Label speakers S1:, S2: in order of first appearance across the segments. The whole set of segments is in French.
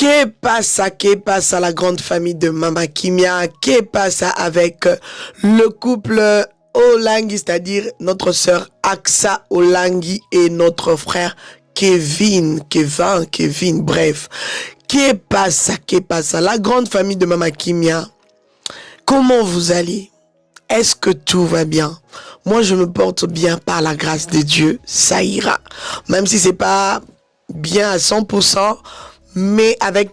S1: Que pasa la grande famille de Mama Kimia? Que pasa avec le couple Olangi, c'est-à-dire notre sœur Aksa Olangi et notre frère Kevin, bref. Que pasa la grande famille de Mama Kimia? Comment vous allez? Est-ce que tout va bien? Moi, je me porte bien par la grâce de Dieu. Ça ira. Même si c'est pas bien à 100%, mais avec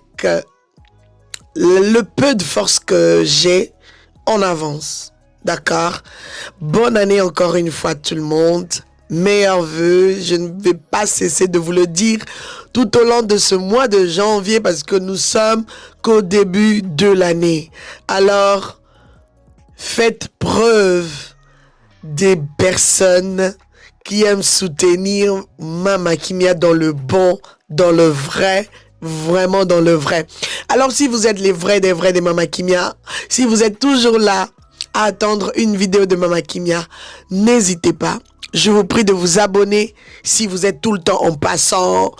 S1: le peu de force que j'ai, on avance. D'accord? Bonne année encore une fois tout le monde. Meilleurs vœux. Je ne vais pas cesser de vous le dire tout au long de ce mois de janvier parce que nous sommes qu'au début de l'année. Alors, faites preuve des personnes qui aiment soutenir Mama Kimia dans le bon, dans le vrai, vraiment dans le vrai. Alors si vous êtes les vrais des Mama Kimia, si vous êtes toujours là à attendre une vidéo de Mama Kimia, n'hésitez pas. Je vous prie de vous abonner si vous êtes tout le temps en passant.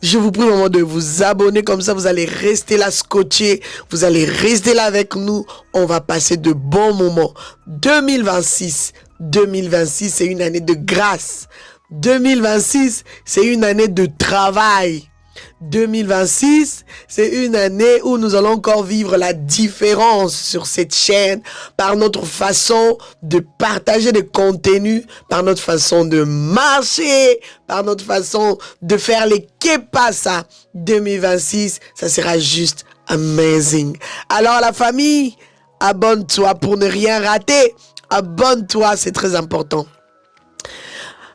S1: Je vous prie vraiment de vous abonner, comme ça vous allez rester là scotché, vous allez rester là avec nous, on va passer de bons moments. 2026, c'est une année de grâce. 2026, c'est une année de travail. 2026, c'est une année où nous allons encore vivre la différence sur cette chaîne par notre façon de partager des contenus, par notre façon de marcher, par notre façon de faire les que pasa. 2026, ça sera juste amazing. Alors la famille, abonne-toi pour ne rien rater. Abonne-toi, c'est très important.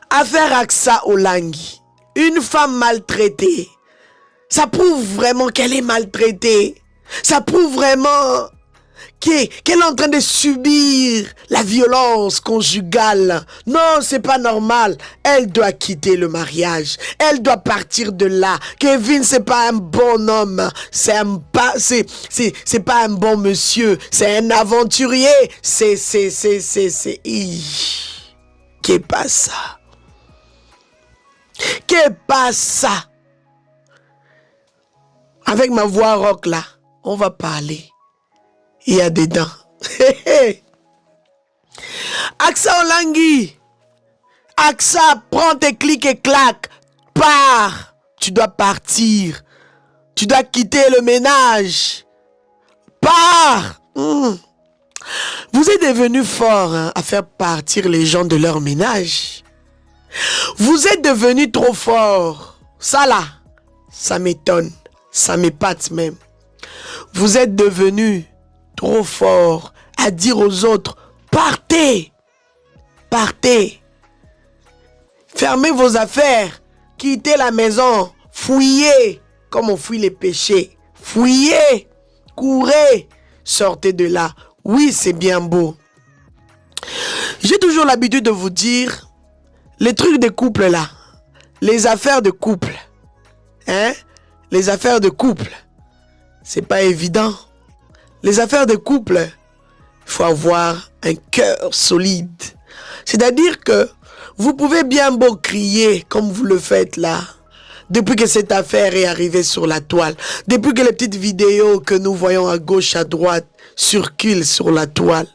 S1: Affaire Aksa Olangi, une femme maltraitée. Ça prouve vraiment qu'elle est maltraitée. Ça prouve vraiment qu'elle est en train de subir la violence conjugale. Non, c'est pas normal. Elle doit quitter le mariage. Elle doit partir de là. Kevin, c'est pas un bon homme. C'est pas un bon monsieur. C'est un aventurier. Que pasa? Que pasa? Avec ma voix rock là, on va parler. Il y a des dents. Aksa Olangi. Aksa, prends tes clics et claques. Pars. Tu dois partir. Tu dois quitter le ménage. Pars. Vous êtes devenu fort à faire partir les gens de leur ménage. Vous êtes devenu trop fort. Ça là, ça m'étonne. Ça m'épate même. Vous êtes devenu trop fort à dire aux autres, partez, partez, fermez vos affaires, quittez la maison, fouillez, comme on fouille les péchés, fouillez, courez, sortez de là. Oui, c'est bien beau. J'ai toujours l'habitude de vous dire, les trucs de couple là, les affaires de couple, les affaires de couple, c'est pas évident. Les affaires de couple, il faut avoir un cœur solide. C'est-à-dire que vous pouvez bien beau crier comme vous le faites là, depuis que cette affaire est arrivée sur la toile, depuis que les petites vidéos que nous voyons à gauche, à droite, circulent sur la toile.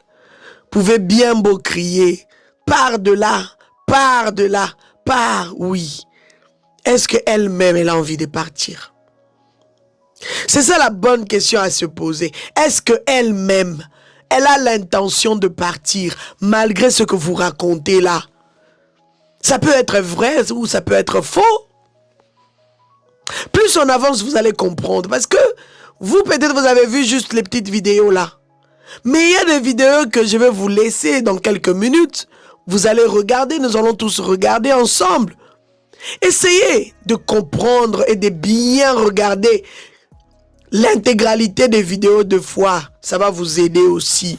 S1: Vous pouvez bien beau crier, pars de là, pars de là, pars, oui. Est-ce qu'elle-même, elle a envie de partir? C'est ça la bonne question à se poser. Est-ce qu'elle-même, elle a l'intention de partir malgré ce que vous racontez là? Ça peut être vrai ou ça peut être faux. Plus on avance, vous allez comprendre. Parce que vous, peut-être, vous avez vu juste les petites vidéos là. Mais il y a des vidéos que je vais vous laisser dans quelques minutes. Vous allez regarder, nous allons tous regarder ensemble. Essayez de comprendre et de bien regarder l'intégralité des vidéos de foi. Ça va vous aider aussi.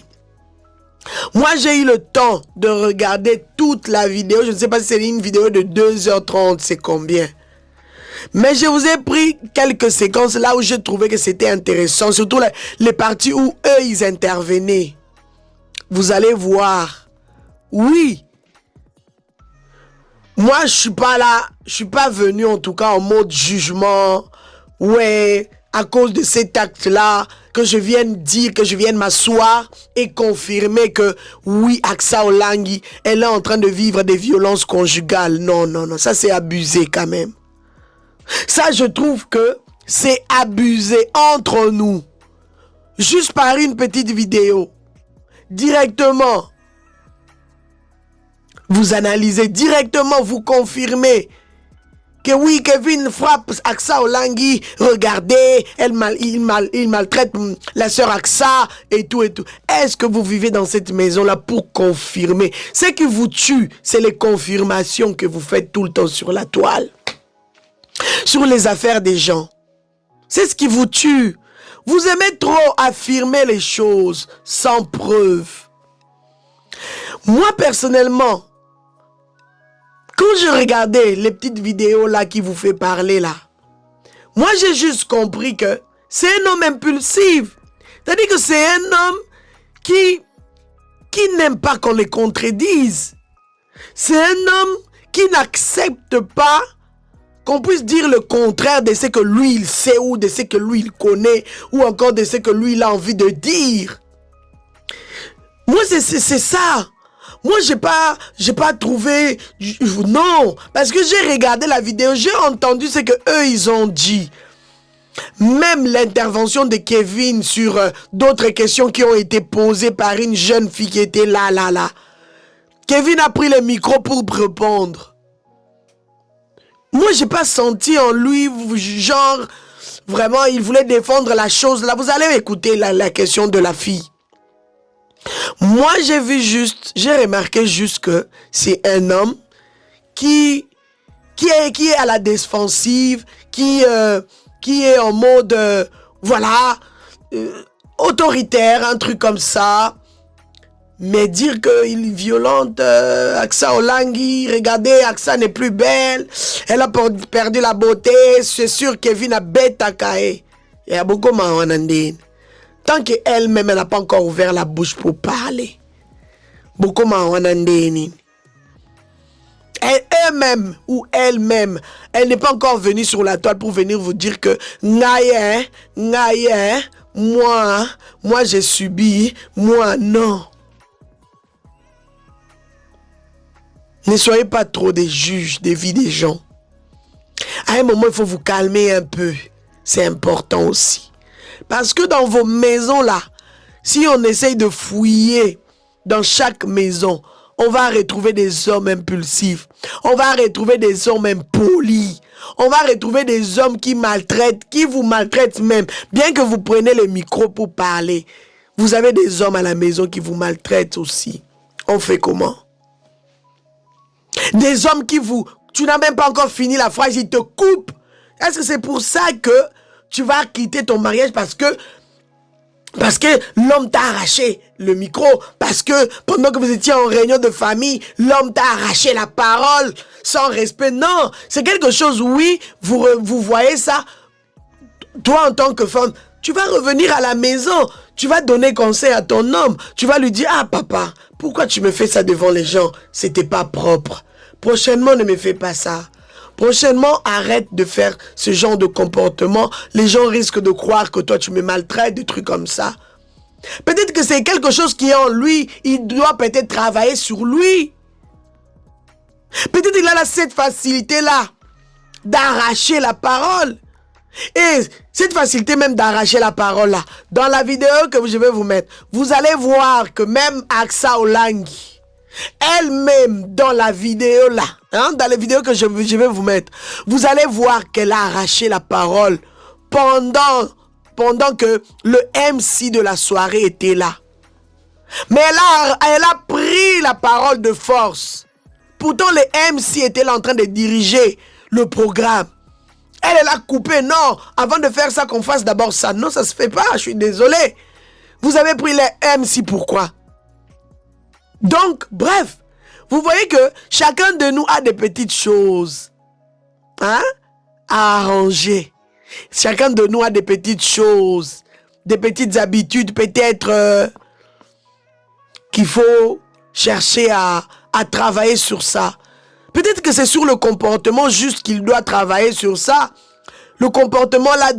S1: Moi, j'ai eu le temps de regarder toute la vidéo. Je ne sais pas si c'est une vidéo de 2h30, c'est combien. Mais je vous ai pris quelques séquences là où j'ai trouvé que c'était intéressant. Surtout les parties où eux, ils intervenaient. Vous allez voir. Oui. Moi, je suis pas là. Je suis pas venu en tout cas en mode jugement. Ouais, à cause de cet acte-là, que je vienne dire, que je vienne m'asseoir et confirmer que oui, Aksa Olangi, elle est en train de vivre des violences conjugales. Non, non, non, ça c'est abusé quand même. Ça, je trouve que c'est abusé entre nous. Juste par une petite vidéo. Directement. Vous analysez directement, vous confirmez que oui, Kevin frappe Aksa Olangi, regardez, il maltraite la sœur Aksa et tout et tout. Est-ce que vous vivez dans cette maison-là pour confirmer? Ce qui vous tue, c'est les confirmations que vous faites tout le temps sur la toile, sur les affaires des gens. C'est ce qui vous tue. Vous aimez trop affirmer les choses sans preuve. Moi, personnellement, quand je regardais les petites vidéos là qui vous fait parler là, moi j'ai juste compris que c'est un homme impulsif. C'est-à-dire que c'est un homme qui n'aime pas qu'on les contredise. C'est un homme qui n'accepte pas qu'on puisse dire le contraire de ce que lui il sait ou de ce que lui il connaît ou encore de ce que lui il a envie de dire. Moi c'est ça. Moi, j'ai pas trouvé, non, parce que j'ai regardé la vidéo, j'ai entendu ce que eux ils ont dit. Même l'intervention de Kevin sur d'autres questions qui ont été posées par une jeune fille qui était là. Kevin a pris le micro pour répondre. Moi, j'ai pas senti en lui, genre, vraiment, il voulait défendre la chose là. Vous allez écouter la question de la fille. Moi, j'ai remarqué juste que c'est un homme qui est à la défensive, qui est en mode, autoritaire, un truc comme ça. Mais dire qu'il violente Aksa Olangi, regardez, Aksa n'est plus belle, elle a perdu la beauté, c'est sûr Kevin a bête à caer. Il y a beaucoup de tant qu'elle-même, elle n'a pas encore ouvert la bouche pour parler. Beaucoup de elle-même ou elle-même, elle n'est pas encore venue sur la toile pour venir vous dire que moi j'ai subi, moi non. Ne soyez pas trop des juges des vies des gens. À un moment, il faut vous calmer un peu. C'est important aussi. Parce que dans vos maisons-là, si on essaye de fouiller dans chaque maison, on va retrouver des hommes impulsifs. On va retrouver des hommes impolis. On va retrouver des hommes qui maltraitent, qui vous maltraitent même. Bien que vous preniez le micro pour parler, vous avez des hommes à la maison qui vous maltraitent aussi. On fait comment? Des hommes qui vous... Tu n'as même pas encore fini la phrase, ils te coupent. Est-ce que c'est pour ça que tu vas quitter ton mariage parce que l'homme t'a arraché le micro, parce que pendant que vous étiez en réunion de famille, l'homme t'a arraché la parole sans respect? Non, c'est quelque chose, oui, vous voyez ça. Toi, en tant que femme, tu vas revenir à la maison, tu vas donner conseil à ton homme, tu vas lui dire, ah papa, pourquoi tu me fais ça devant les gens? C'était pas propre. Prochainement, ne me fais pas ça. Prochainement, arrête de faire ce genre de comportement. Les gens risquent de croire que toi, tu me maltraites, des trucs comme ça. Peut-être que c'est quelque chose qui est en lui. Il doit peut-être travailler sur lui. Peut-être qu'il a cette facilité-là d'arracher la parole. Et cette facilité même d'arracher la parole là, dans la vidéo que je vais vous mettre, vous allez voir que même Aksa Olangi, elle-même dans la vidéo là, dans les vidéos que je vais vous mettre, vous allez voir qu'elle a arraché la parole pendant que le MC de la soirée était là. Mais elle a pris la parole de force. Pourtant, le MC était là en train de diriger le programme. Elle a coupé. Non, avant de faire ça, qu'on fasse d'abord ça. Non, ça se fait pas, je suis désolé. Vous avez pris le MC, pourquoi? Donc, bref, vous voyez que chacun de nous a des petites choses à arranger. Chacun de nous a des petites choses, des petites habitudes peut-être qu'il faut chercher à travailler sur ça. Peut-être que c'est sur le comportement juste qu'il doit travailler sur ça. Le comportement là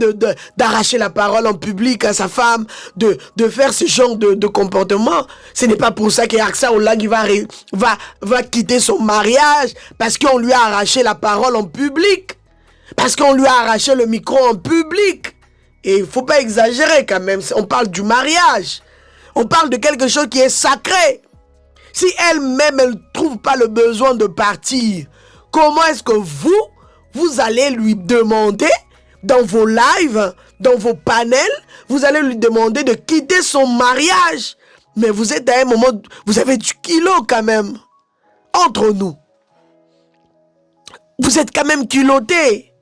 S1: d'arracher la parole en public à sa femme, de faire ce genre de comportement, ce n'est pas pour ça qu'Aksa Olangi va quitter son mariage parce qu'on lui a arraché la parole en public, parce qu'on lui a arraché le micro en public. Et il ne faut pas exagérer quand même, on parle du mariage, on parle de quelque chose qui est sacré. Si elle-même, elle ne trouve pas le besoin de partir, comment est-ce que vous allez lui demander dans vos lives, dans vos panels, vous allez lui demander de quitter son mariage? Mais vous êtes à un moment, vous avez du kilo quand même. Entre nous. Vous êtes quand même culotté.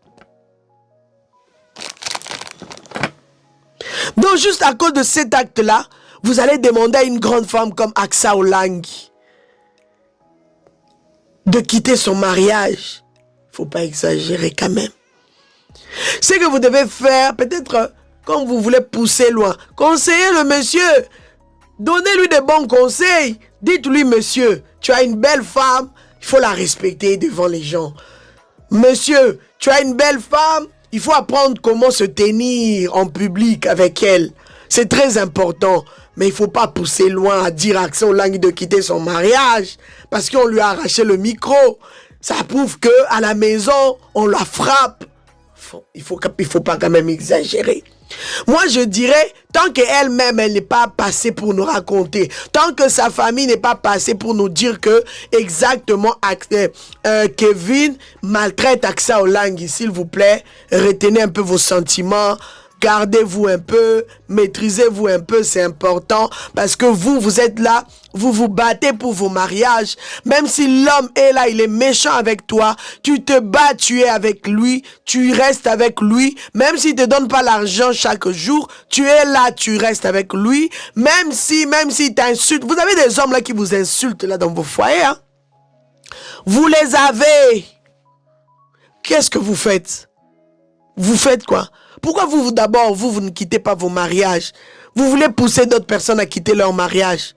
S1: Donc juste à cause de cet acte-là, vous allez demander à une grande femme comme Aksa Olangi de quitter son mariage. Il ne faut pas exagérer quand même. Ce que vous devez faire, peut-être quand vous voulez pousser loin, conseillez le monsieur. Donnez-lui des bons conseils. Dites-lui, monsieur, tu as une belle femme, il faut la respecter devant les gens. Monsieur, tu as une belle femme, il faut apprendre comment se tenir en public avec elle. C'est très important. Mais il ne faut pas pousser loin à dire à Aksa Olangi de quitter son mariage parce qu'on lui a arraché le micro. Ça prouve qu'à la maison, on la frappe. Il faut pas quand même exagérer. Moi, je dirais, tant qu'elle-même, elle n'est pas passée pour nous raconter, tant que sa famille n'est pas passée pour nous dire que exactement Kevin maltraite Aksa Olangi, s'il vous plaît, retenez un peu vos sentiments. Gardez-vous un peu, maîtrisez-vous un peu, c'est important parce que vous êtes là, vous vous battez pour vos mariages. Même si l'homme est là, il est méchant avec toi, tu te bats, tu es avec lui, tu restes avec lui. Même s'il ne te donne pas l'argent chaque jour, tu es là, tu restes avec lui. Même si t'insulte, vous avez des hommes là qui vous insultent là dans vos foyers. Hein? Vous les avez. Qu'est-ce que vous faites? Vous faites quoi? Pourquoi vous ne quittez pas vos mariages? Vous voulez pousser d'autres personnes à quitter leur mariage.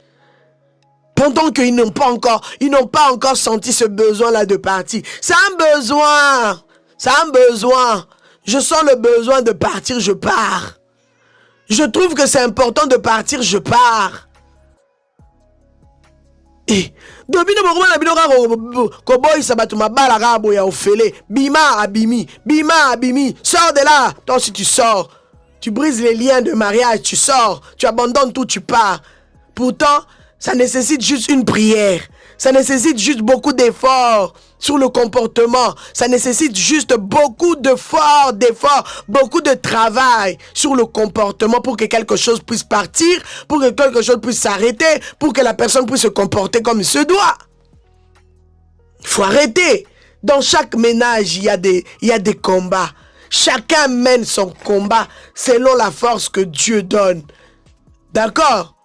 S1: Pendant qu'ils n'ont pas encore senti ce besoin-là de partir. C'est un besoin. C'est un besoin. Je sens le besoin de partir, je pars. Je trouve que c'est important de partir, je pars. Bima, sors de là. Toi si tu sors, tu brises les liens de mariage, tu sors, tu abandonnes tout, tu pars. Pourtant, ça nécessite juste une prière. Ça nécessite juste beaucoup d'efforts sur le comportement. Ça nécessite juste beaucoup d'efforts, beaucoup de travail sur le comportement pour que quelque chose puisse partir, pour que quelque chose puisse s'arrêter, pour que la personne puisse se comporter comme il se doit. Il faut arrêter. Dans chaque ménage, il y a des combats. Chacun mène son combat selon la force que Dieu donne. D'accord?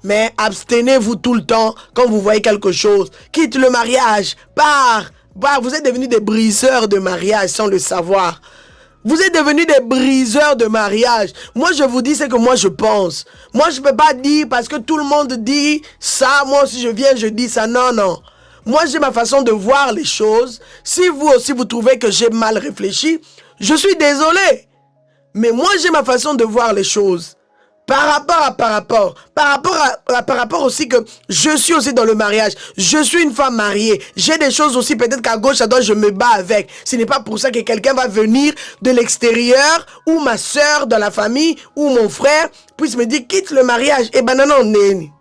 S1: Mais abstenez-vous tout le temps quand vous voyez quelque chose. Quitte le mariage, pars. Vous êtes devenus des briseurs de mariage sans le savoir. Vous êtes devenus des briseurs de mariage. Moi, je vous dis ce que moi je pense. Moi, je ne peux pas dire parce que tout le monde dit ça. Moi, si je viens, je dis ça. Non, non. Moi, j'ai ma façon de voir les choses. Si vous aussi, vous trouvez que j'ai mal réfléchi, je suis désolé. Mais moi, j'ai ma façon de voir les choses. Par rapport aussi que je suis aussi dans le mariage. Je suis une femme mariée. J'ai des choses aussi, peut-être qu'à gauche, à droite, je me bats avec. Ce n'est pas pour ça que quelqu'un va venir de l'extérieur, ou ma soeur dans la famille, ou mon frère, puisse me dire, quitte le mariage. Eh ben non, non, Néni.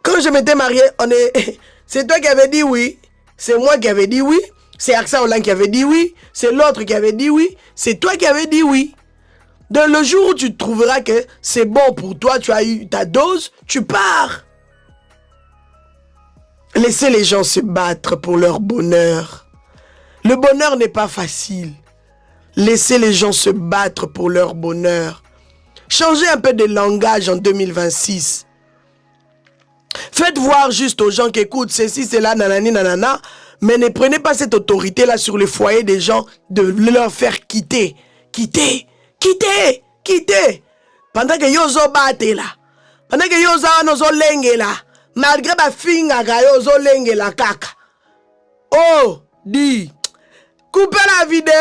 S1: Quand je m'étais marié, c'est toi qui avais dit oui. C'est moi qui avais dit oui. C'est Aksa Olangi qui avait dit oui. C'est l'autre qui avait dit oui. C'est toi qui avais dit oui. Dans le jour où tu trouveras que c'est bon pour toi, tu as eu ta dose, tu pars. Laissez les gens se battre pour leur bonheur. Le bonheur n'est pas facile. Laissez les gens se battre pour leur bonheur. Changez un peu de langage en 2026. Faites voir juste aux gens qui écoutent ceci, cela, nanani, nanana, mais ne prenez pas cette autorité-là sur les foyers des gens de leur faire quitter. Quitter. Pendant que yo zo bate là, pendant que yo zo lenge là, malgré ba finga ga yo zo lenge là kaka. Oh, dis, Coupez la vidéo.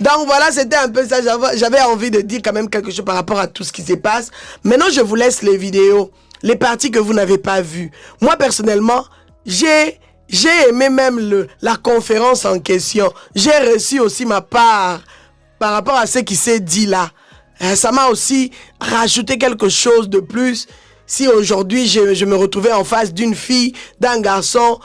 S1: Donc voilà, c'était un peu ça. J'avais envie de dire quand même quelque chose par rapport à tout ce qui se passe. Maintenant, je vous laisse les vidéos, les parties que vous n'avez pas vues. Moi, personnellement, j'ai aimé même la conférence en question. J'ai reçu aussi ma part par rapport à ce qui s'est dit là. Ça m'a aussi rajouté quelque chose de plus. Si aujourd'hui je me retrouvais en face d'une fille, d'un garçon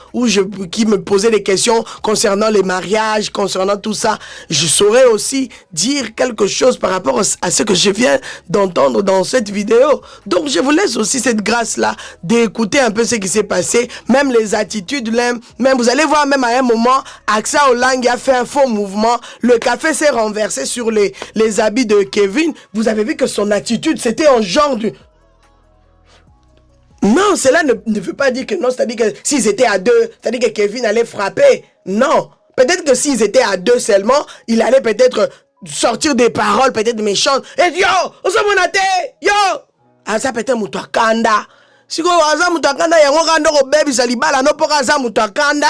S1: qui me posait des questions concernant les mariages, concernant tout ça, je saurais aussi dire quelque chose par rapport à ce que je viens d'entendre dans cette vidéo. Donc je vous laisse aussi cette grâce-là d'écouter un peu ce qui s'est passé, même les attitudes, même vous allez voir même à un moment, Aksa Olangi a fait un faux mouvement, le café s'est renversé sur les habits de Kevin. Vous avez vu que son attitude, c'était en genre du... Non, cela ne veut pas dire que non, c'est-à-dire que s'ils étaient à deux, c'est-à-dire que Kevin allait frapper. Non. Peut-être que s'ils étaient à deux seulement, il allait peut-être sortir des paroles peut-être méchantes. Et yo, osamonate, yo. Ah, ça peut-être mutakanda. Si vous avez mutakanda, il y a un grand baby salibala, non pour ça mutakanda.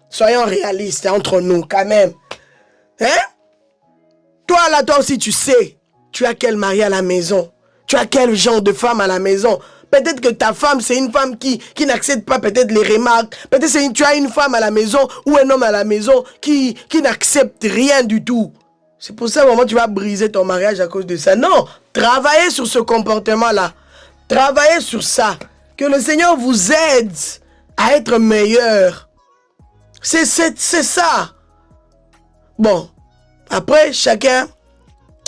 S1: Soyons réalistes entre nous quand même. Hein? Toi aussi, tu sais, tu as quel mari à la maison? Tu as quel genre de femme à la maison? Peut-être que ta femme, c'est une femme qui n'accepte pas peut-être les remarques. Peut-être que tu as une femme à la maison ou un homme à la maison qui n'accepte rien du tout. C'est pour ça, au moment où tu vas briser ton mariage à cause de ça. Non, travaillez sur ce comportement-là. Travaillez sur ça. Que le Seigneur vous aide à être meilleur. C'est ça. Bon, après, chacun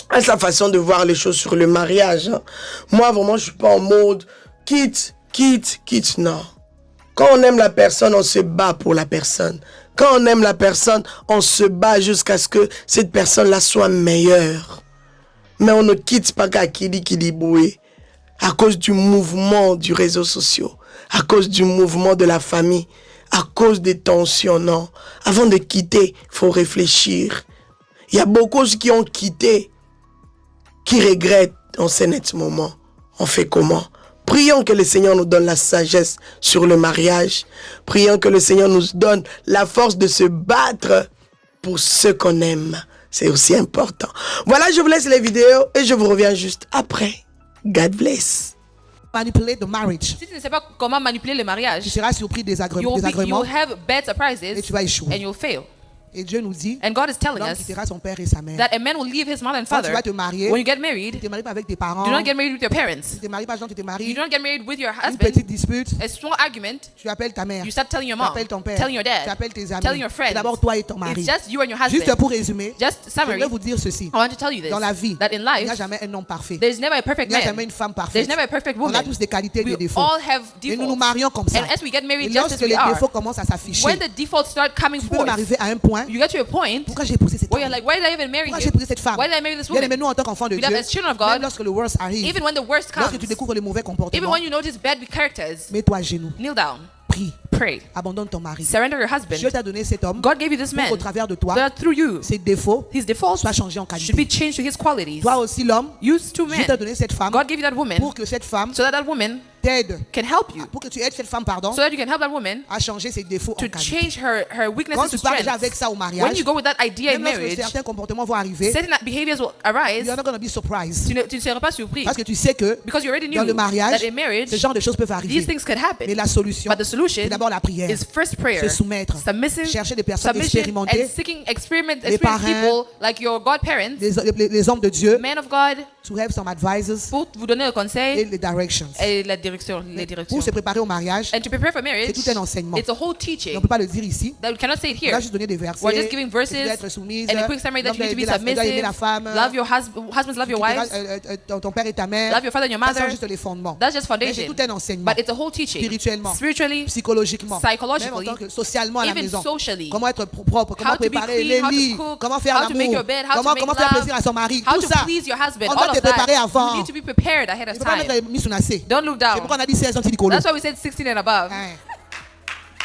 S1: a sa façon de voir les choses sur le mariage. Hein. Moi, vraiment, je suis pas en mode... Quitte, non. Quand on aime la personne, on se bat pour la personne. Quand on aime la personne, on se bat jusqu'à ce que cette personne-là soit meilleure. Mais on ne quitte pas qu'à Kili Boué à cause du mouvement du réseau social, à cause du mouvement de la famille, à cause des tensions, non. Avant de quitter, il faut réfléchir. Il y a beaucoup qui ont quitté, qui regrettent en ce net moment. On fait comment? Prions que le Seigneur nous donne la sagesse sur le mariage. Prions que le Seigneur nous donne la force de se battre pour ce qu'on aime. C'est aussi important. Voilà, je vous laisse les vidéos et je vous reviens juste après. God bless.
S2: Manipulate the marriage.
S3: Si tu ne sais pas comment manipuler le mariage,
S2: Tu seras surpris des
S3: you
S2: agréments
S3: will have bad surprises
S2: et tu vas échouer.
S3: and you'll fail.
S2: Et Dieu nous dit,
S3: And God is telling
S2: l'homme
S3: us
S2: quittera son père et sa mère.
S3: that a man will leave his mother and
S2: Quand tu
S3: father.
S2: vas te marier,
S3: When you get
S2: tu
S3: married,
S2: ne te maries pas avec tes parents.
S3: do not get married with your parents.
S2: Tu ne te maries pas, genre tu te
S3: You
S2: maries.
S3: don't get married with your
S2: Une
S3: husband.
S2: petite dispute,
S3: A small argument,
S2: tu appelles ta mère.
S3: you start telling your
S2: Tu
S3: mom,
S2: appelles ton père.
S3: telling your
S2: Tu
S3: dad,
S2: appelles tes amis.
S3: telling your
S2: C'est
S3: friends.
S2: d'abord toi et ton mari.
S3: It's just you and your
S2: Juste
S3: husband.
S2: pour résumer,
S3: Just
S2: je
S3: summary,
S2: vais vous dire ceci.
S3: I want to tell you this,
S2: Dans la vie,
S3: that in
S2: il n'y a
S3: life,
S2: jamais un homme parfait.
S3: there's never a
S2: Il
S3: perfect
S2: n'y a jamais
S3: man.
S2: une femme
S3: There's
S2: parfaite.
S3: never a perfect
S2: On a
S3: woman.
S2: tous des qualités et des
S3: We
S2: défauts.
S3: all have
S2: Et nous nous
S3: defaults.
S2: marions comme ça.
S3: And as we get
S2: Et
S3: married just as
S2: lorsque
S3: we
S2: les
S3: are,
S2: défauts commencent à s'afficher,
S3: when the defaults start coming
S2: tu peux
S3: forth,
S2: m'arriver à un point.
S3: you get to a point
S2: Pourquoi j'ai épousé cette
S3: where you're
S2: femme?
S3: like, why did I even marry
S2: Pourquoi
S3: him?
S2: j'ai épousé cette femme?
S3: Why did I marry this
S2: Bien
S3: woman?
S2: aimé, nous en tant qu'enfants de
S3: Because
S2: Dieu,
S3: as children of
S2: même
S3: God,
S2: lorsque le worst arrive,
S3: even when the worst comes,
S2: lorsque tu découvres les mauvais
S3: even
S2: comportements,
S3: when you notice bad characters,
S2: mets-toi à genoux,
S3: kneel down,
S2: prie,
S3: pray,
S2: abandonne ton mari.
S3: surrender your
S2: Dieu
S3: husband.
S2: t'a donné cet homme
S3: God gave you this
S2: pour
S3: man
S2: qu'au travers de toi,
S3: that through you,
S2: ses défauts
S3: his defaults
S2: soient changés en
S3: should be
S2: qualité.
S3: changed to his qualities.
S2: Toi aussi, l'homme,
S3: You two
S2: Dieu t'a
S3: men,
S2: donné cette femme
S3: God gave you that woman
S2: pour que cette femme
S3: so that woman
S2: t'aide,
S3: can help you,
S2: pour que tu aides cette femme, pardon,
S3: so that you can help that woman
S2: à changer ses défauts
S3: to
S2: en qualité.
S3: change her
S2: Quand
S3: weaknesses to
S2: tu pars déjà avec
S3: strengths.
S2: ça au
S3: When
S2: mariage,
S3: you go with that idea in
S2: même lorsque
S3: marriage,
S2: certains comportements vont arriver,
S3: certain behaviors will arise.
S2: you're not going to be surprised.
S3: Tu ne seras pas surpris
S2: Parce que tu sais que
S3: because you already
S2: dans
S3: knew
S2: le mariage,
S3: that in marriage,
S2: ce genre de choses peuvent
S3: these
S2: arriver.
S3: things could happen.
S2: Mais la solution,
S3: But the solution
S2: c'est d'abord la prière.
S3: is first prayer,
S2: Se soumettre,
S3: submission,
S2: chercher des personnes
S3: submission,
S2: expérimentées,
S3: and seeking experienced
S2: les parrains,
S3: people like your godparents,
S2: les hommes de Dieu,
S3: men of God,
S2: to have some advisors
S3: pour vous donner le
S2: et
S3: conseil
S2: les directions.
S3: et la direction, les directions.
S2: Pour se préparer au mariage,
S3: And to prepare for marriage,
S2: c'est tout un enseignement.
S3: it's a whole
S2: on
S3: teaching
S2: ne peut pas le dire ici.
S3: that we cannot say it
S2: On
S3: here.
S2: a juste donné des versets.
S3: We're just giving verses
S2: Tu dois être soumise.
S3: and a quick summary that you need to be
S2: Tu dois aimer la
S3: submissive,
S2: femme.
S3: love your husbands, love your wives,
S2: Ton père et ta mère.
S3: love your father and your
S2: Ça, c'est
S3: mother.
S2: juste les fondements.
S3: That's just
S2: Mais c'est
S3: foundation.
S2: tout un enseignement.
S3: But it's a whole teaching,
S2: Spirituellement,
S3: spiritually,
S2: psychologiquement, même en
S3: psychologically,
S2: tant que socialement à la
S3: even
S2: maison.
S3: socially.
S2: Comment être propre, comment
S3: How to be
S2: préparer
S3: clean,
S2: les
S3: how to
S2: lits,
S3: cook,
S2: comment faire
S3: how to make
S2: l'amour,
S3: your bed, how to make
S2: comment faire
S3: love,
S2: plaisir à son mari,
S3: how
S2: tout
S3: to
S2: ça.
S3: please your husband,
S2: On
S3: all
S2: doit
S3: of
S2: te préparer
S3: that.
S2: avant.
S3: You need to be prepared ahead
S2: Tu
S3: of
S2: ne peux pas
S3: time.
S2: mettre mis sous nassé.
S3: Don't look
S2: C'est
S3: down.
S2: pourquoi on a dit 16 ans, Nicolo.
S3: That's why we said 16 and above.
S2: Hein.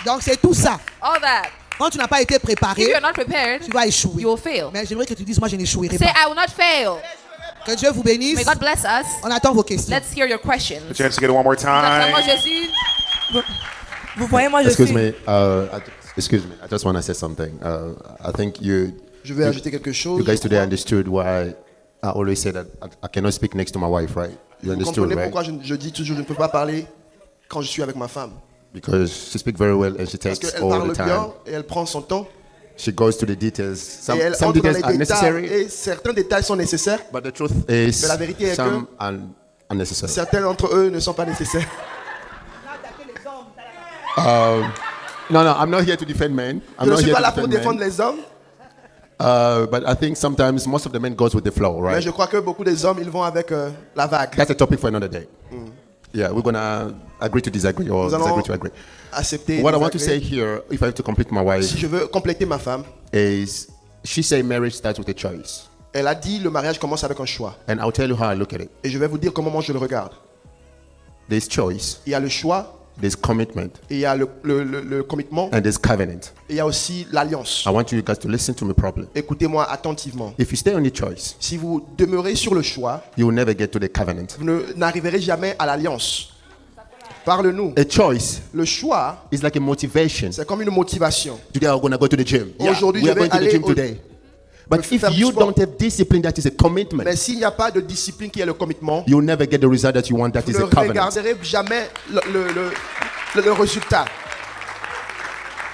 S2: Donc c'est tout ça.
S3: All that.
S2: Quand tu n'as pas été
S3: If
S2: préparé,
S3: you're not prepared,
S2: tu vas échouer.
S3: you will fail.
S2: Mais j'aimerais que tu dises, moi je n'échouerai
S3: Say,
S2: pas.
S3: I will not fail.
S2: Que Dieu vous bénisse.
S3: May God bless us.
S2: On attend vos questions.
S3: Let's hear your questions.
S4: A chance to get it one more time.
S3: Moi, Jésus.
S5: Vous voyez, moi je
S6: Excuse
S5: suis.
S6: me.
S4: Excuse me, I just want to say something. I think you
S5: Je vais ajouter quelque chose.
S4: guys
S5: je
S4: today
S5: crois.
S4: understood why I always say that I cannot speak next to my wife, right? You
S5: Vous
S4: understood,
S5: comprenez
S4: right?
S5: pourquoi je dis toujours je ne peux pas parler quand je suis avec ma femme.
S4: Because she speaks very well and she
S5: Parce
S4: takes
S5: qu'elle
S4: all
S5: parle
S4: the time.
S5: bien et elle prend son temps.
S4: She goes to the details.
S5: Et elle
S4: Some
S5: entre dans
S4: details are
S5: les détails.
S4: necessary,
S5: Et certains détails sont nécessaires.
S4: but the truth is
S5: Mais la vérité est
S4: some are unnecessary.
S5: Certains d'entre eux ne sont pas nécessaires.
S4: No, I'm not here to defend men. I'm
S5: Je ne
S4: not
S5: suis
S4: here
S5: pas
S4: to
S5: là pour
S4: defend
S5: défendre
S4: men.
S5: les hommes.
S4: But I think sometimes most of the men goes with the flow,
S5: Mais
S4: right?
S5: je crois que beaucoup des hommes, ils vont avec la vague.
S4: That's a topic for another day. Yeah, we're gonna agree to disagree or
S5: Nous allons
S4: disagree to agree.
S5: accepter.
S4: What I want to say
S5: désagréer.
S4: here, if I have to complete my wife,
S5: Si je veux compléter ma femme,
S4: is she say marriage starts with a choice,
S5: elle a dit le mariage commence avec un choix.
S4: and I'll tell you how I look at it.
S5: Et je vais vous dire comment moi je le regarde.
S4: There's choice,
S5: Il y a le choix,
S4: there's commitment,
S5: et il y a le commitment,
S4: and there's covenant.
S5: et il y a aussi l'alliance.
S4: I want you guys to listen to me properly.
S5: Écoutez-moi attentivement.
S4: If you stay on the choice,
S5: Si vous demeurez sur le choix,
S4: you will never get to the covenant.
S5: vous n'arriverez jamais à l'alliance. Parle-nous.
S4: A choice
S5: Le choix,
S4: is like a motivation.
S5: c'est comme une motivation.
S4: Today I'm gonna go to the gym.
S5: Aujourd'hui,
S4: we
S5: je
S4: are going
S5: vais
S4: to the
S5: aller
S4: gym
S5: au-
S4: today. But
S5: je vais
S4: if
S5: faire du
S4: you
S5: sport.
S4: don't have discipline, that is a commitment.
S5: Mais s'il n'y a pas de discipline qui est le commitment,
S4: You'll never get the result that you want. That
S5: vous
S4: is
S5: ne
S4: a covenant.
S5: regarderez jamais le résultat.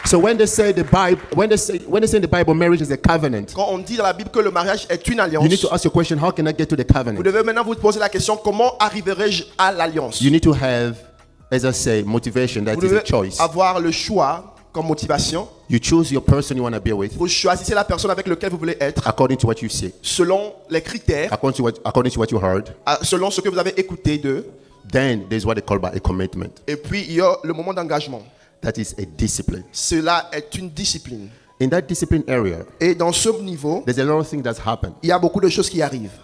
S4: So when they say the Bible, when they say in the Bible, marriage is a covenant,
S5: Quand on dit dans la Bible que le mariage est une alliance,
S4: you need to ask your question: how can I get to the
S5: vous
S4: covenant?
S5: devez maintenant vous poser la question, comment arriverai-je à l'alliance?
S4: You need to have, as I say, motivation. That
S5: Vous
S4: is a
S5: devez
S4: choice.
S5: avoir le choix comme motivation.
S4: You choose your person you want to be with
S5: Vous choisissez la personne avec laquelle vous voulez être
S4: according to what you see,
S5: selon les critères,
S4: according to what you heard.
S5: selon ce que vous avez écouté d'eux.
S4: Then there's what they call by a commitment.
S5: Et puis, il y a le moment d'engagement.
S4: That is a discipline.
S5: Cela est une discipline.
S4: In that discipline area,
S5: Et dans ce niveau,
S4: there's a lot of things that happen.
S5: il y a beaucoup de choses qui arrivent.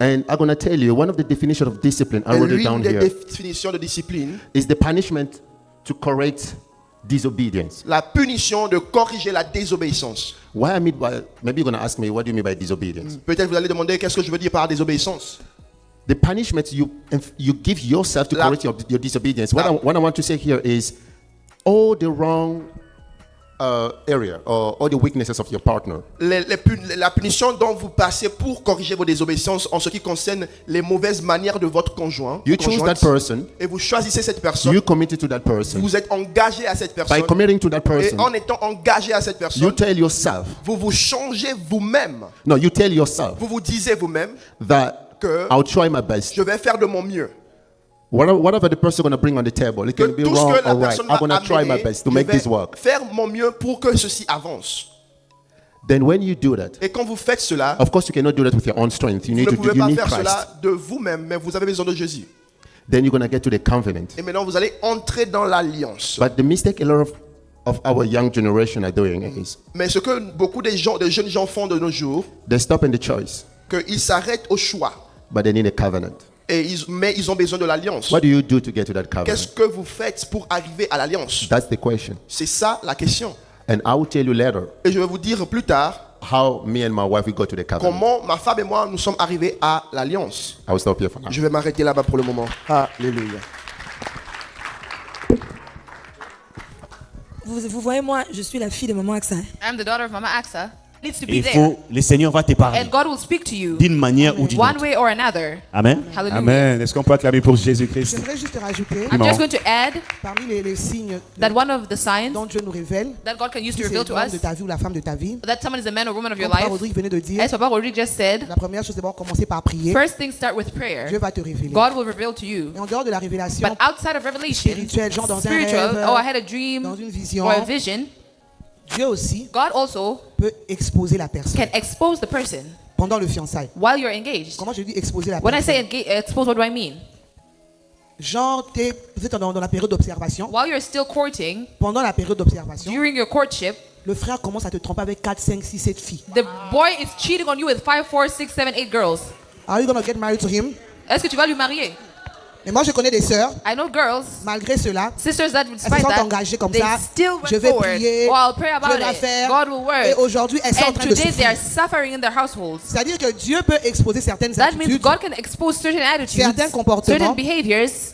S4: And I'm going to tell you, one of the definitions of discipline, I
S5: Et
S4: wrote it
S5: l'une
S4: down
S5: des
S4: here,
S5: définitions de discipline,
S4: is the punishment to correct disobedience.
S5: la punition de corriger la désobéissance.
S4: Why I mean by, maybe you're going to ask me, what do you mean by disobedience?
S5: Peut-être vous allez demander qu'est-ce que je veux dire par désobéissance.
S4: The punishment you give yourself to
S5: La-
S4: correct your disobedience.
S5: La-
S4: What I want to say here is all the wrong area or all the weaknesses of your partner.
S5: La punition dont vous passez pour corriger vos désobéissances en ce qui concerne les mauvaises manières de votre conjoint.
S4: You choose
S5: conjointe,
S4: that person,
S5: et vous choisissez cette personne.
S4: you committed to that person.
S5: Vous êtes engagé à cette personne.
S4: By committing to that
S5: Et
S4: person,
S5: en étant engagé à cette
S4: you
S5: personne,
S4: tell yourself,
S5: vous vous changez vous-même.
S4: no, you tell yourself
S5: Vous vous disiez vous-même,
S4: that
S5: que
S4: I'll try my best.
S5: je vais faire de mon mieux.
S4: Whatever the person going to bring on the table, it
S5: Que
S4: can be
S5: tout ce
S4: wrong
S5: que la
S4: or right.
S5: personne
S4: I'm
S5: va
S4: going to try my
S5: amener,
S4: best to
S5: je
S4: make
S5: vais
S4: this work.
S5: faire mon mieux pour que ceci avance.
S4: Then when you do that,
S5: Et quand vous faites cela,
S4: of course you cannot do that with your own strength. You
S5: vous
S4: need
S5: ne
S4: to
S5: pouvez
S4: you
S5: pas
S4: need
S5: faire
S4: Christ.
S5: cela de vous-même, mais vous avez besoin de Jésus.
S4: Then you're going to get to the covenant.
S5: Et maintenant, vous allez entrer dans l'alliance.
S4: But the mistake a lot of our young generation are doing is
S5: Mais ce que beaucoup de jeunes gens font de nos jours,
S4: they stop in the choice,
S5: qu'ils s'arrêtent au choix.
S4: but they need a covenant.
S5: Mais ils ont besoin de l'alliance.
S4: What do you do to get to that
S5: Qu'est-ce
S4: covenant?
S5: que vous faites pour arriver à l'alliance?
S4: That's the question.
S5: C'est ça la question.
S4: And I will tell you later
S5: Et je vais vous dire plus tard
S4: how me and my wife we got to the covenant.
S5: comment ma femme et moi nous sommes arrivés à l'alliance.
S4: I will stop here for now.
S5: Je vais m'arrêter là-bas pour le moment. Alléluia.
S6: Vous voyez, moi, je suis la fille de maman Aksa.
S3: I'm the daughter of Mama Axa. Needs to be
S7: Il
S3: there.
S7: faut, le Seigneur va te parler
S3: And God will speak to you
S7: d'une manière ou d'une
S3: one
S7: autre.
S3: way or another.
S7: Amen.
S3: Hallelujah.
S7: Amen. Est-ce qu'on peut acclamer pour Jésus-Christ?
S2: J'aimerais juste rajouter,
S3: I'm just going to add
S2: parmi les signes
S3: that one of the signs
S2: dont Dieu nous révèle,
S3: that God can use
S2: si
S3: to
S2: c'est
S3: reveal to
S2: l'homme
S3: us
S2: de ta vie ou la femme de ta vie,
S3: that someone is a man or woman of your
S2: comme Papa
S3: life.
S2: Rodrigue venait de dire,
S3: As Papa Rodrigue just said,
S2: la première chose, c'est d'abord commencer par prier.
S3: first things start with prayer.
S2: Dieu va te révéler.
S3: God will reveal to you.
S2: Et en dehors de la révélation
S3: But outside of revelation,
S2: spirituelle, genre dans un
S3: spiritual,
S2: rêve,
S3: oh, I had a dream
S2: dans une vision,
S3: or a vision,
S2: Dieu aussi
S3: God also
S2: peut exposer la personne
S3: can expose the person
S2: pendant le fiançailles.
S3: while you're engaged.
S2: Comment je dis exposer la
S3: When I say
S2: personne?
S3: expose, what do I mean?
S2: Genre, vous êtes dans la période d'observation.
S3: While you're still courting,
S2: Pendant la période d'observation,
S3: during your courtship,
S2: le frère commence à te tromper avec 4, 5, 6, 7 filles.
S3: the boy is cheating on you with 5, 4, 6, 7, 8 girls.
S2: Are you gonna get married to him?
S3: Est-ce que tu vas lui marier?
S2: Mais moi, je connais des sœurs,
S3: I know girls,
S2: malgré cela,
S3: sisters that
S2: elles se
S3: despite
S2: sont
S3: that,
S2: engagées comme
S3: they
S2: ça.
S3: still went
S2: Je vais
S3: forward.
S2: prier,
S3: Oh, I'll pray about
S2: Dieu va
S3: it.
S2: faire.
S3: God will work.
S2: Et aujourd'hui, elles sont en
S3: And
S2: train de
S3: today they are
S2: souffrir.
S3: suffering in their households.
S2: C'est-à-dire que Dieu peut exposer certaines
S3: That means
S2: attitudes
S3: God can expose certain attitudes,
S2: Certains comportements
S3: certain behaviors